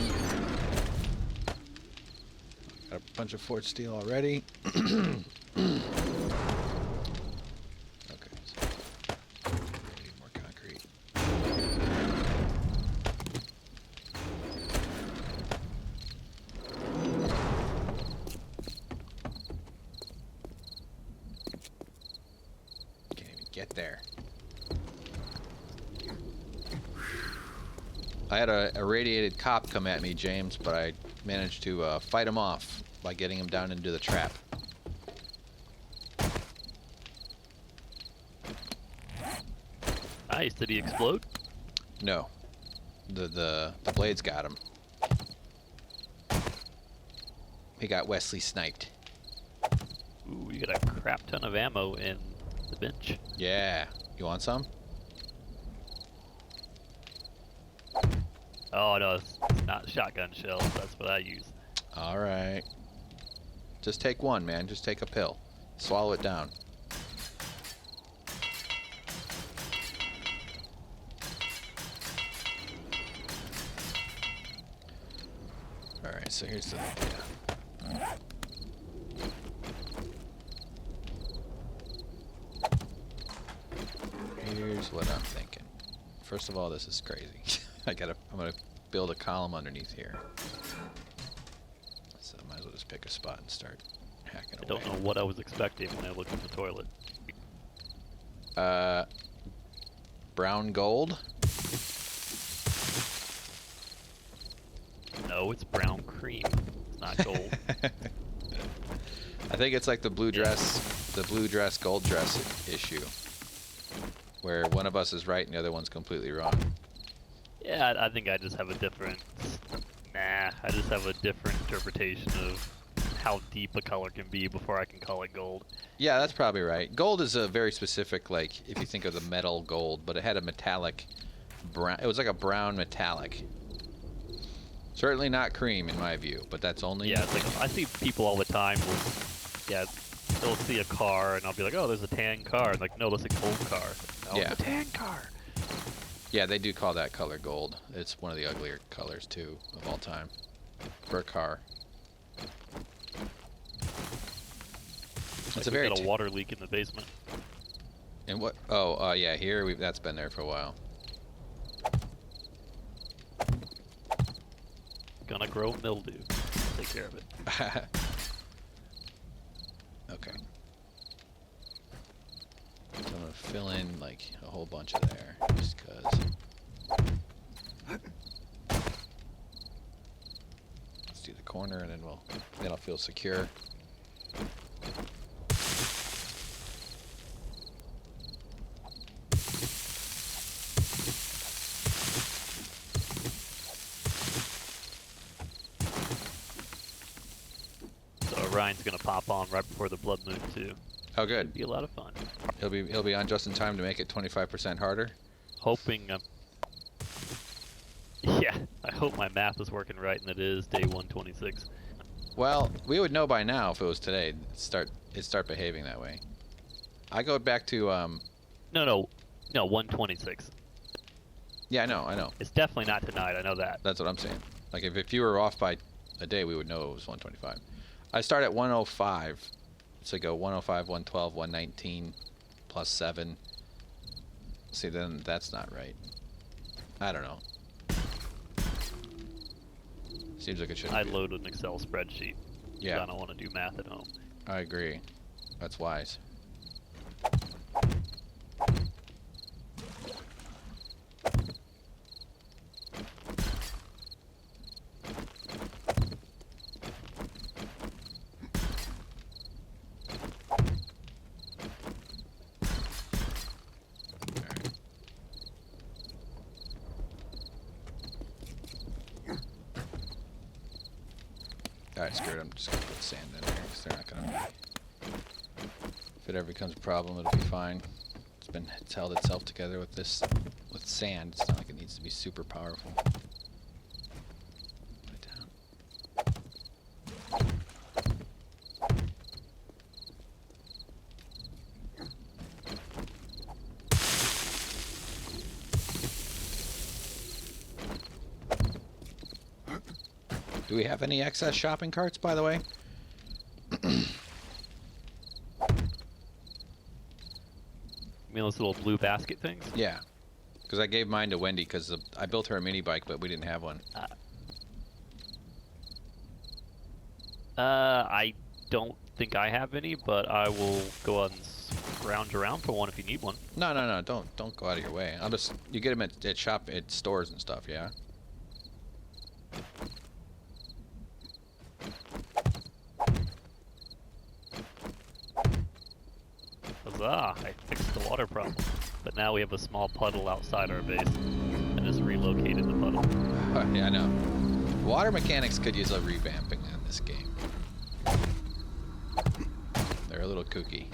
Got a bunch of forged steel already. Okay, so I need more concrete. Can't even get there. I had a irradiated cop come at me, James, but I managed to fight him off by getting him down into the trap. Nice. Did he explode? No. The blades got him. He got Wesley sniped. Ooh, you got a crap ton of ammo in the bench. Yeah. You want some? Oh no, it's not shotgun shells. That's what I use. All right. Just take one, man. Just take a pill. Swallow it down. All right, so here's the idea. Here's what I'm thinking. First of all, this is crazy. I'm gonna build a column underneath here. So I might as well just pick a spot and start hacking away. I don't know what I was expecting when I looked in the toilet. Brown gold? No, it's brown cream. It's not gold. I think it's like the blue dress, gold dress issue, where one of us is right and the other one's completely wrong. Yeah, I think I just have a different... Nah, I just have a different interpretation of how deep a color can be before I can call it gold. Yeah, that's probably right. Gold is a very specific, like, if you think of the metal gold, but it had a metallic brown. It was like a brown metallic. Certainly not cream in my view, but that's only... Yeah, it's like, I see people all the time with, yeah, they'll see a car and I'll be like, oh, there's a tan car. And like, no, that's a gold car. No, Yeah. it's a tan car. Yeah, they do call that color gold. It's one of the uglier colors, too, of all time. For a car. Like It's a very... got a water leak in the basement. And what... Oh, yeah, here, that's been there for a while. Gonna grow mildew. Take care of it. Okay. So I'm gonna fill in like a whole bunch of there, just cause. Let's do the corner, and then I'll feel secure. So Ryan's gonna pop on right before the blood moon too. Oh, good. It'll be a lot of fun. He'll be on just in time to make it 25% harder. Hoping. Yeah, I hope my math is working right, and it is day 126. Well, we would know by now if it was today. It'd start behaving that way. I go back to No, 126. Yeah, I know. It's definitely not tonight. I know that. That's what I'm saying. Like if you were off by a day, we would know it was 125. I start at 105. So I go 105, 112, 119, plus 7. See, then that's not right. I don't know. Seems like it should. I load an Excel spreadsheet. Yeah. I don't want to do math at home. I agree. That's wise. Alright, screw it. I'm just gonna put sand in there because they're not gonna. If it ever becomes a problem, it'll be fine. It's held itself together with sand. It's not like it needs to be super powerful. Put it down. Do we have any excess shopping carts, by the way? You mean those little blue basket things? Yeah. Because I gave mine to Wendy because I built her a mini bike, but we didn't have one. I don't think I have any, but I will go on and scrounge around for one if you need one. No, don't go out of your way. You get them at stores and stuff, yeah. Huzzah! I fixed the water problem. But now we have a small puddle outside our base. I just relocated the puddle. Yeah, I know. Water mechanics could use a revamping in this game. They're a little kooky.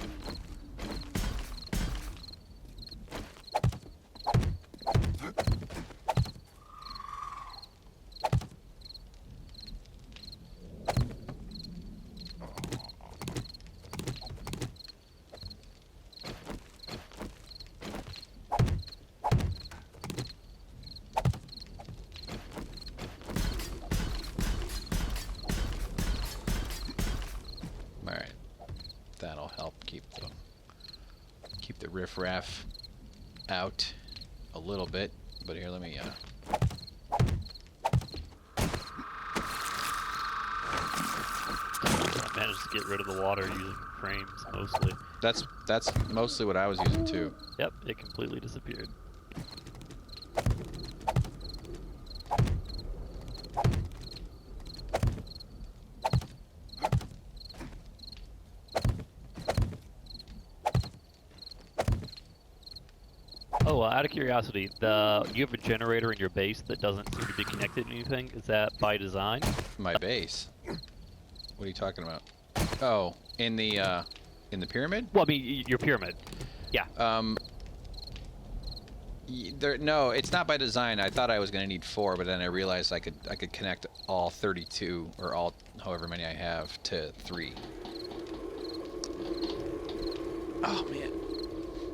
That'll help keep the riffraff out a little bit. But here, let me I managed to get rid of the water using frames mostly. That's mostly what I was using too. Yep, it completely disappeared. Oh, out of curiosity, you have a generator in your base that doesn't seem to be connected to anything. Is that by design? My base? What are you talking about? Oh, in the pyramid? Well, I mean, your pyramid. Yeah. No, it's not by design. I thought I was going to need 4, but then I realized I could connect all 32 or all however many I have to 3. Oh man.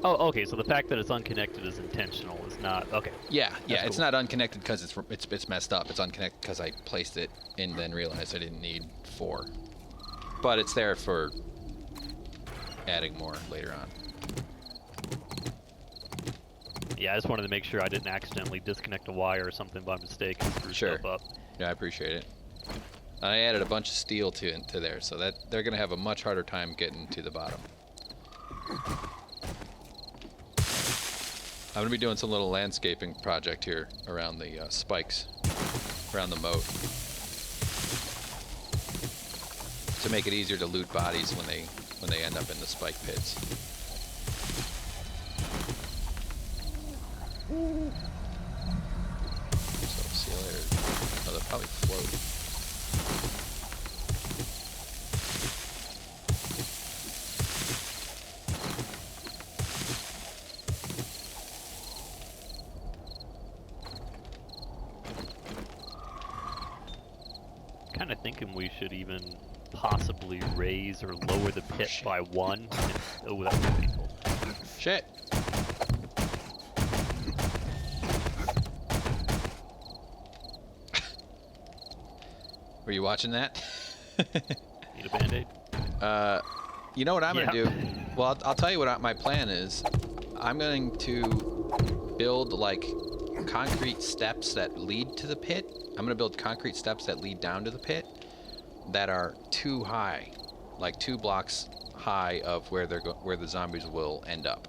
Oh, okay. So the fact that it's unconnected is intentional. It's not okay. Yeah, That's it's cool. not unconnected because it's messed up. It's unconnected because I placed it and then realized I didn't need 4. But it's there for adding more later on. Yeah, I just wanted to make sure I didn't accidentally disconnect a wire or something by mistake and screw stuff up. Yeah, I appreciate it. I added a bunch of steel to there, so that they're gonna have a much harder time getting to the bottom. I'm gonna be doing some little landscaping project here around the spikes, around the moat, to make it easier to loot bodies when they end up in the spike pits. So see you later. Oh, they'll probably float. Kind of thinking we should even possibly raise or lower the pit by 1. Oh, that would be cool. Shit. Were you watching that? Need a Band-Aid? You know what I'm gonna do? Well, I'll tell you what my plan is. I'm going to build like concrete steps that lead to the pit. I'm gonna build concrete steps that lead down to the pit that are too high, like 2 blocks high of where where the zombies will end up,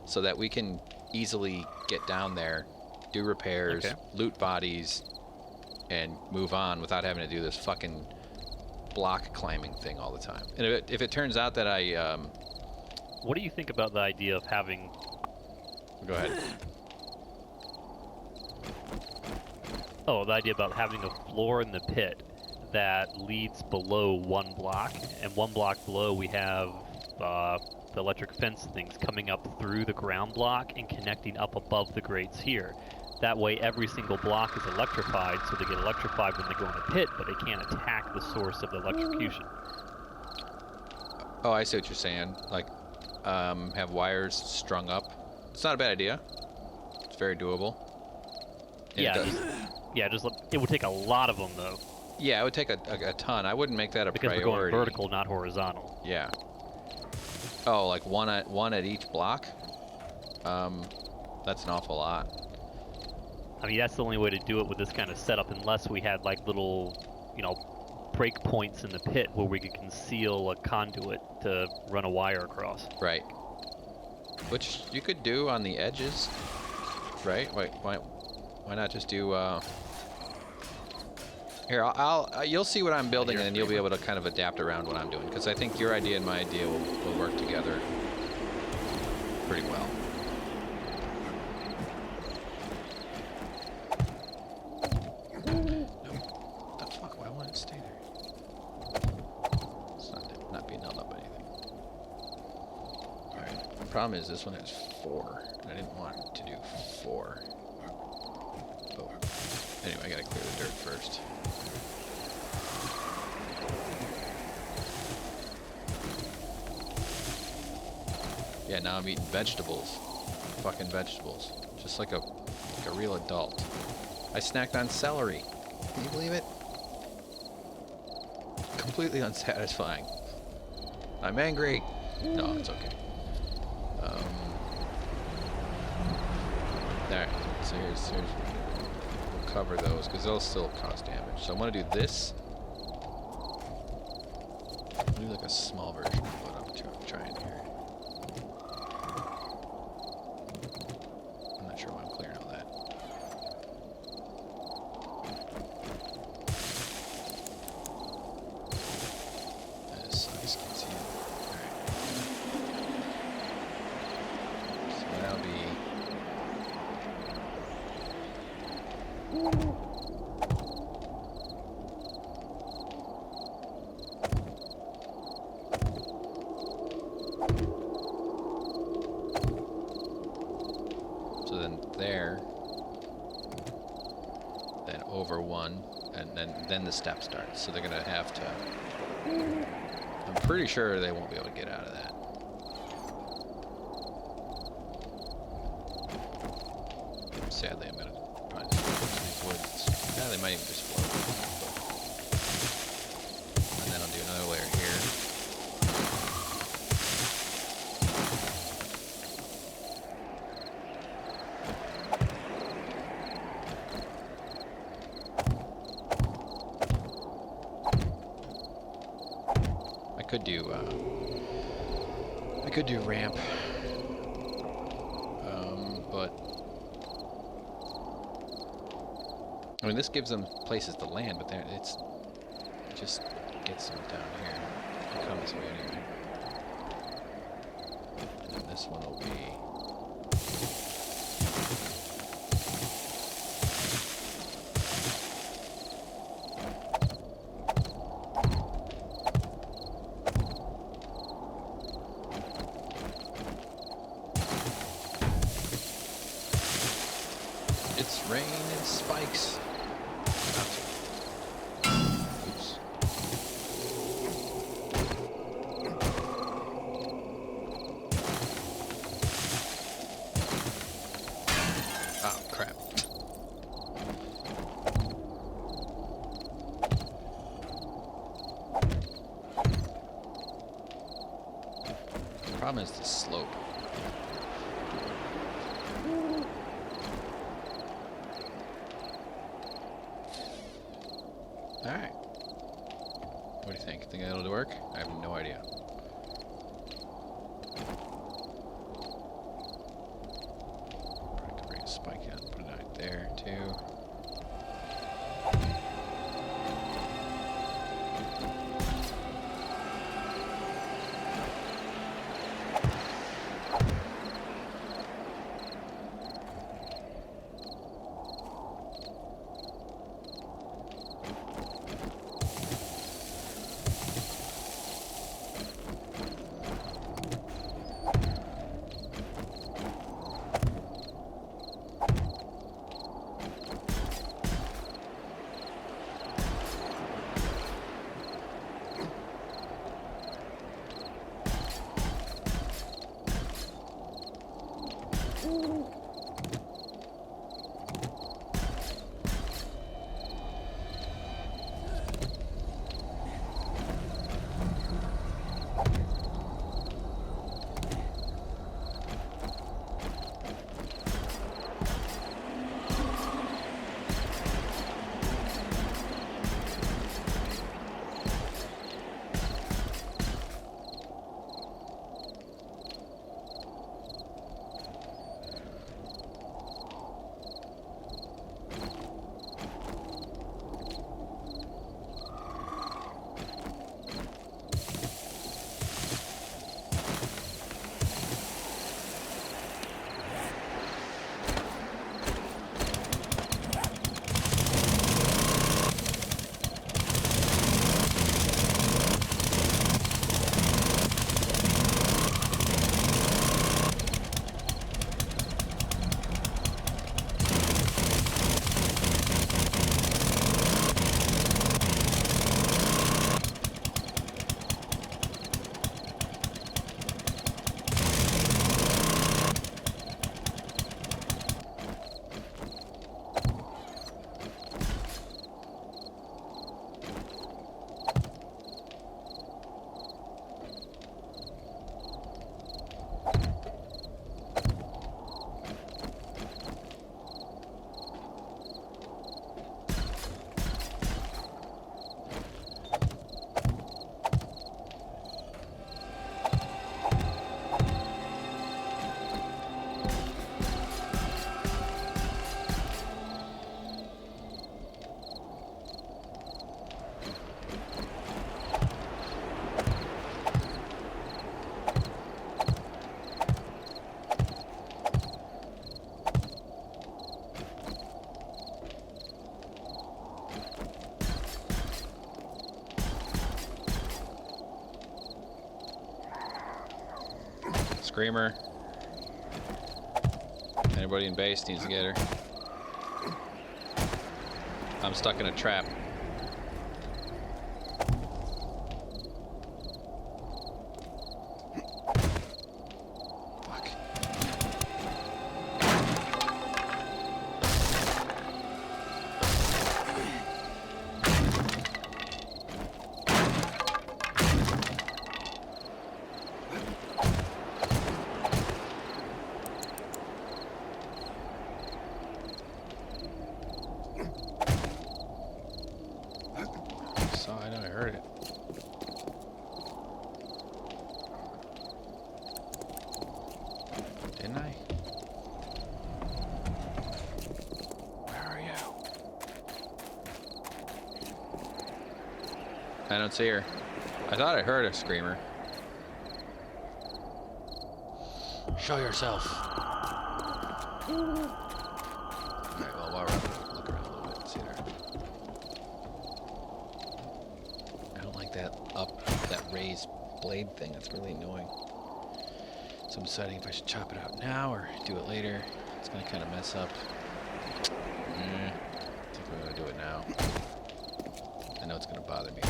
so that we can easily get down there, do repairs, loot bodies, and move on without having to do this fucking block climbing thing all the time. And if it turns out that what do you think about the idea of having... Go ahead. Oh, the idea about having a floor in the pit that leads below 1 block, and 1 block below we have the electric fence things coming up through the ground block and connecting up above the grates here. That way every single block is electrified, so they get electrified when they go in the pit, but they can't attack the source of the electrocution. Oh, I see what you're saying. Like, have wires strung up. It's not a bad idea. It's very doable. And it would take a lot of them though. Yeah, it would take a ton. I wouldn't make that a because priority. We're going vertical, not horizontal. Yeah. Oh, like one at each block? That's an awful lot. I mean, that's the only way to do it with this kind of setup, unless we had like little, you know, break points in the pit where we could conceal a conduit to run a wire across. Right. Which you could do on the edges, right? Why not just do? Here, you'll see what I'm building, and then you'll be able to kind of adapt around what I'm doing, because I think your idea and my idea will work together pretty well. No, the fuck? Why won't it stay there? It's not being held up by anything. All right. The problem is this one has 4, and I didn't want to do 4. Oh. Anyway, I gotta clear the dirt first. Yeah, now I'm eating vegetables. Fucking vegetables. Just like a real adult. I snacked on celery. Can you believe it? Completely unsatisfying. I'm angry. No, it's okay. Alright, so here's we'll cover those, because they'll still cause damage. So I'm gonna do this. I'll do like a small version of what I'm trying here. I'm not sure why I'm clearing all that. This sucks, can't see it. Alright. So that'll be... So then there, then over 1, and then the step starts. So they're gonna have to. I'm pretty sure they won't be able to get out of that. Sadly, I'm gonna probably just go to these woods. Yeah, they might even just float. And then I'll do another layer here. I could do ramp, but I mean this gives them places to land, but it just gets them down here. They'll come this way anyway. And then this one will be. It's rain and spikes. Oops. Problem is the slope. Alright. What do you think? Think that'll work? I have no idea. I can bring a spike in and put it out there too. Screamer. Anybody in base needs to get her. I'm stuck in a trap. Fuck. I know I heard it. Didn't I? Where are you? I don't see her. I thought I heard a screamer. Show yourself. Alright, well, while we're up, look around a little bit and see her. That raised blade thing. That's really annoying. So I'm deciding if I should chop it out now or do it later. It's gonna kind of mess up. I think we're gonna do it now. I know it's gonna bother me.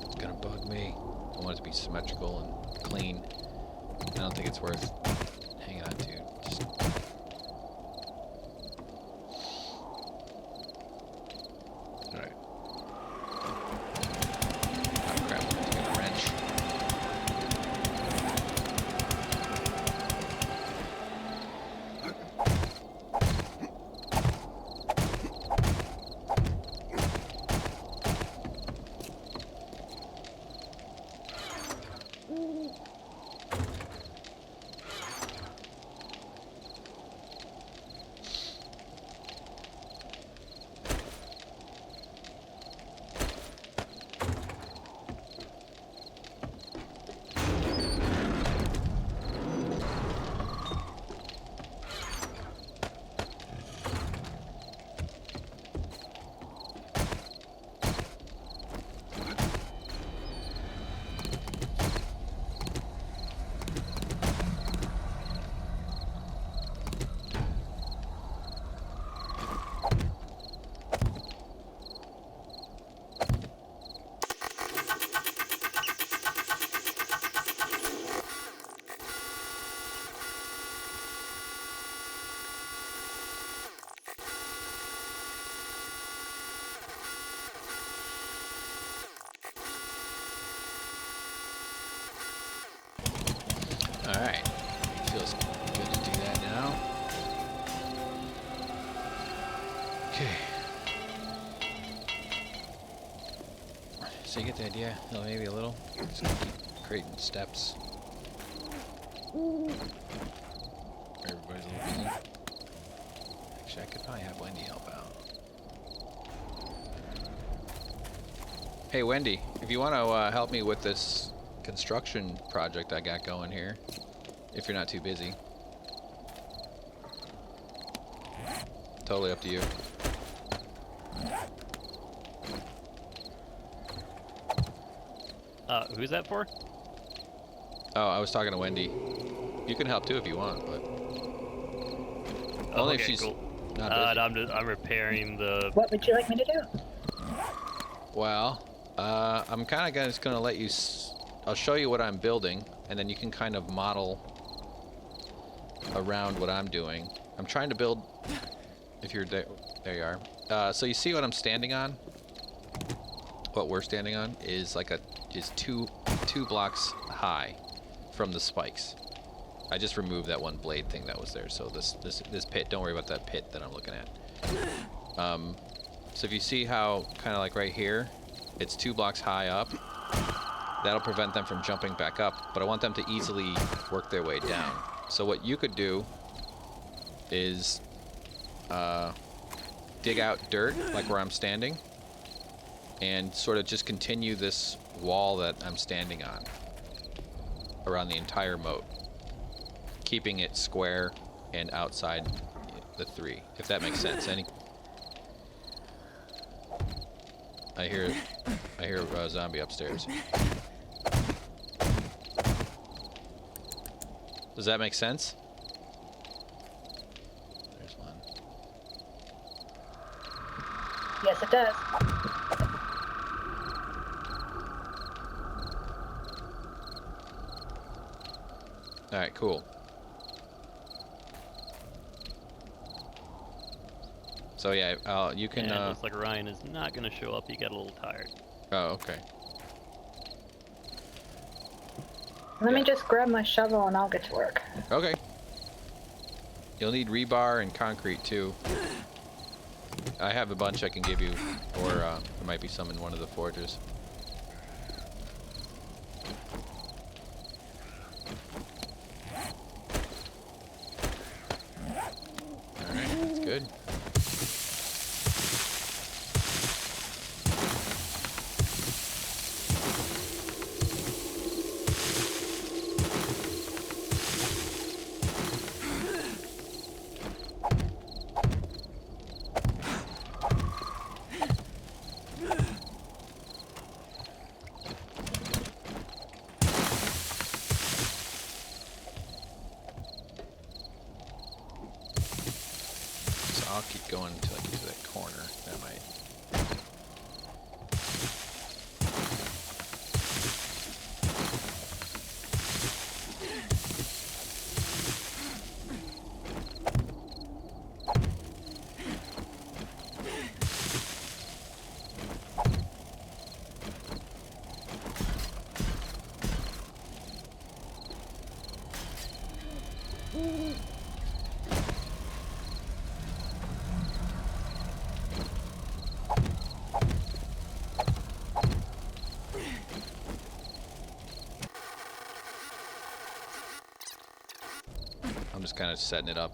It's gonna bug me. I want it to be symmetrical and clean. I don't think it's worth hanging on to. Just So you get the idea? Oh, maybe a little. Just gonna keep creating steps. Everybody's a little busy. Actually, I could probably have Wendy help out. Hey, Wendy, if you want to help me with this construction project I got going here, if you're not too busy. Totally up to you. Who's that for? Oh, I was talking to Wendy. You can help too if you want, but only if she's not busy. I'm repairing the. What would you like me to do? Well, I'm kind of just gonna let you. I'll show you what I'm building, and then you can kind of model around what I'm doing. I'm trying to build. If you're there, there you are. So you see what I'm standing on? What we're standing on is like two blocks high from the spikes. I just removed that one blade thing that was there. So this pit. Don't worry about that pit that I'm looking at. So if you see how kind of like right here, it's 2 blocks high up. That'll prevent them from jumping back up, but I want them to easily work their way down. So what you could do is dig out dirt, like where I'm standing, and sort of just continue this wall that I'm standing on around the entire moat, keeping it square and outside the 3, if that makes sense. I hear a zombie upstairs. Does that make sense? There's one. Yes, it does. All right, cool. So yeah, you can. And it looks like Ryan is not going to show up. He got a little tired. Oh, okay. Let me just grab my shovel and I'll get to work. Okay. You'll need rebar and concrete too. I have a bunch I can give you, or there might be some in one of the forges. Alright, that's good. I'll keep going until I get to that corner. That might. I'm just kind of setting it up.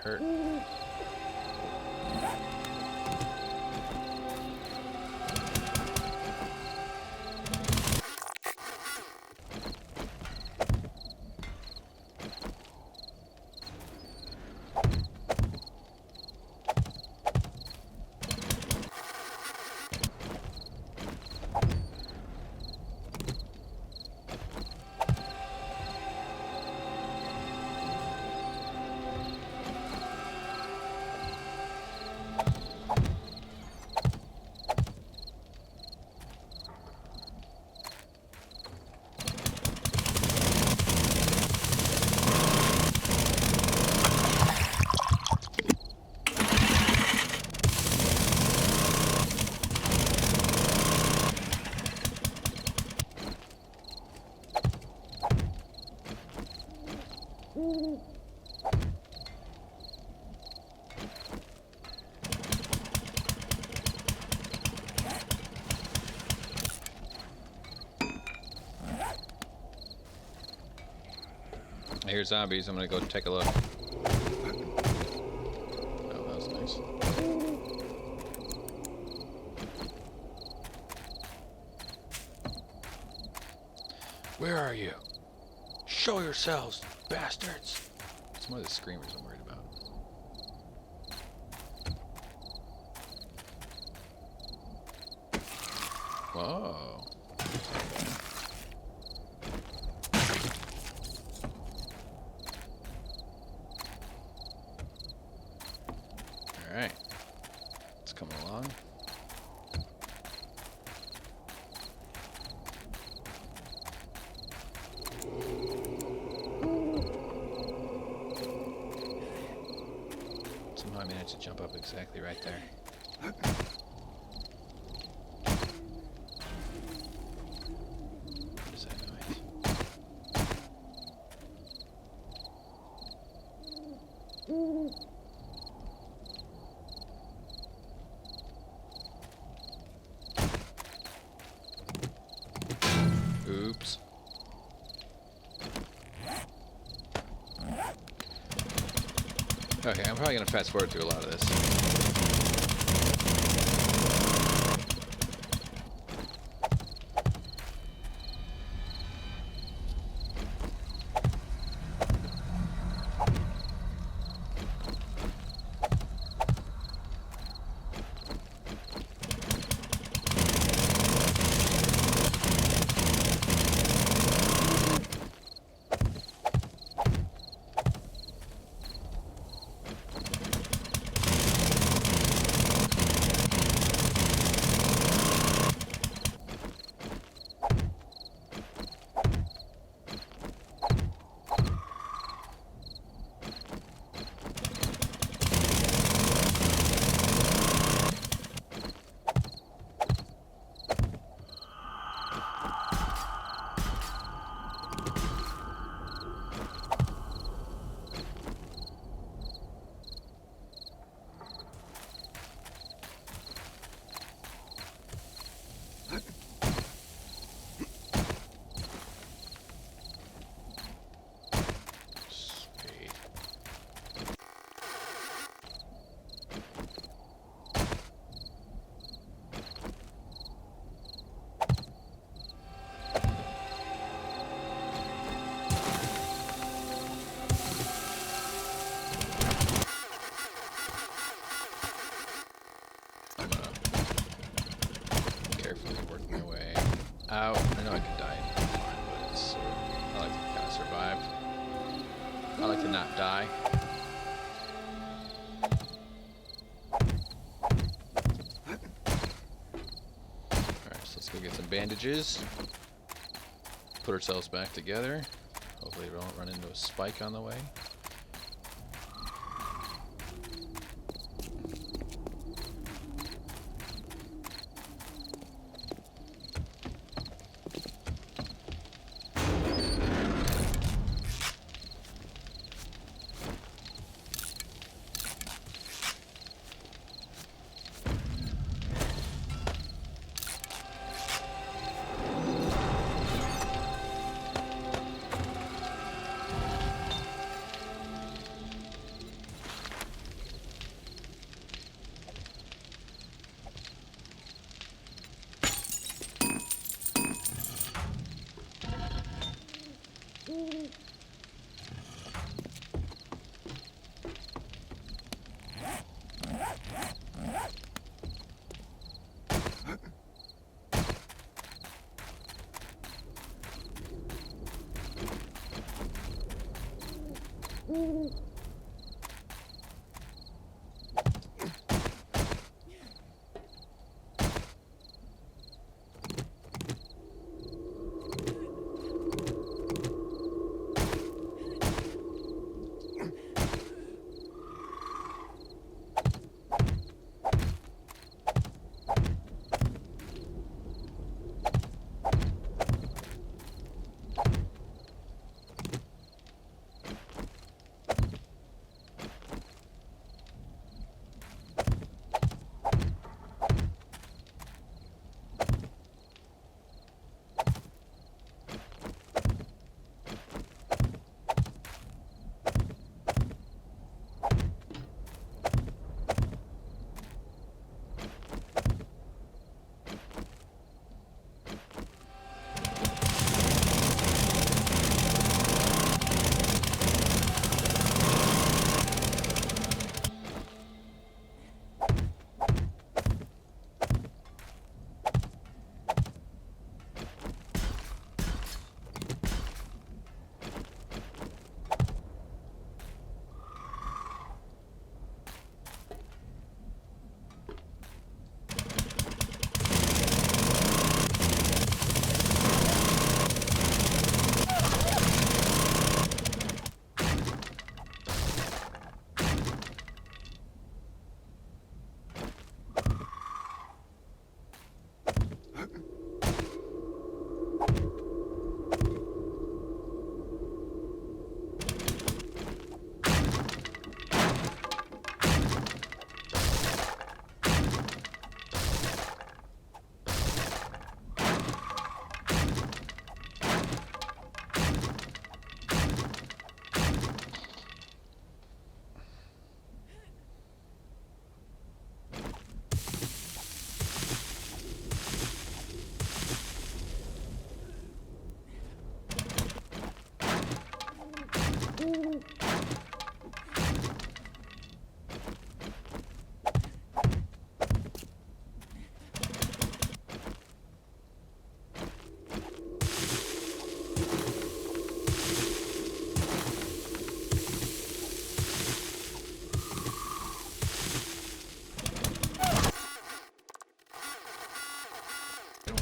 hurt. I hear zombies. I'm gonna go take a look. Oh, that was nice. Where are you? Show yourselves, bastards! It's one of the screamers I'm worried about. Whoa. Alright. It's coming along. Somehow I managed to jump up exactly right there. What is that noise? Oops. Okay, I'm probably gonna fast forward through a lot of this. Out. I know I can die fine, but it's, I like to kind of survive. I like to not die. Alright, so let's go get some bandages. Put ourselves back together. Hopefully we don't run into a spike on the way.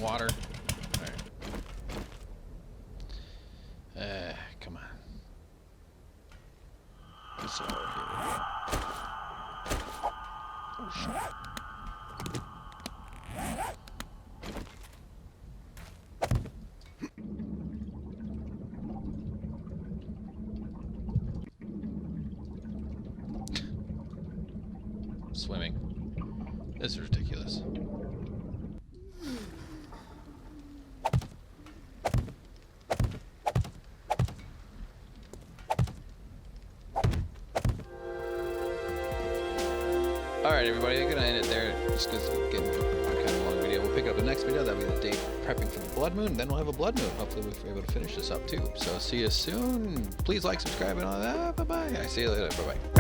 Water. Alright. Come on. So, here we go. Oh, shit. Swimming. This is ridiculous. Alright everybody, I'm gonna end it there just because it's getting a kind of long video. We'll pick up the next video, that'll be the day prepping for the blood moon, then we'll have a blood moon. Hopefully we'll be able to finish this up too. So see you soon. Please like, subscribe, and all that. Bye bye. I see you later. Bye bye.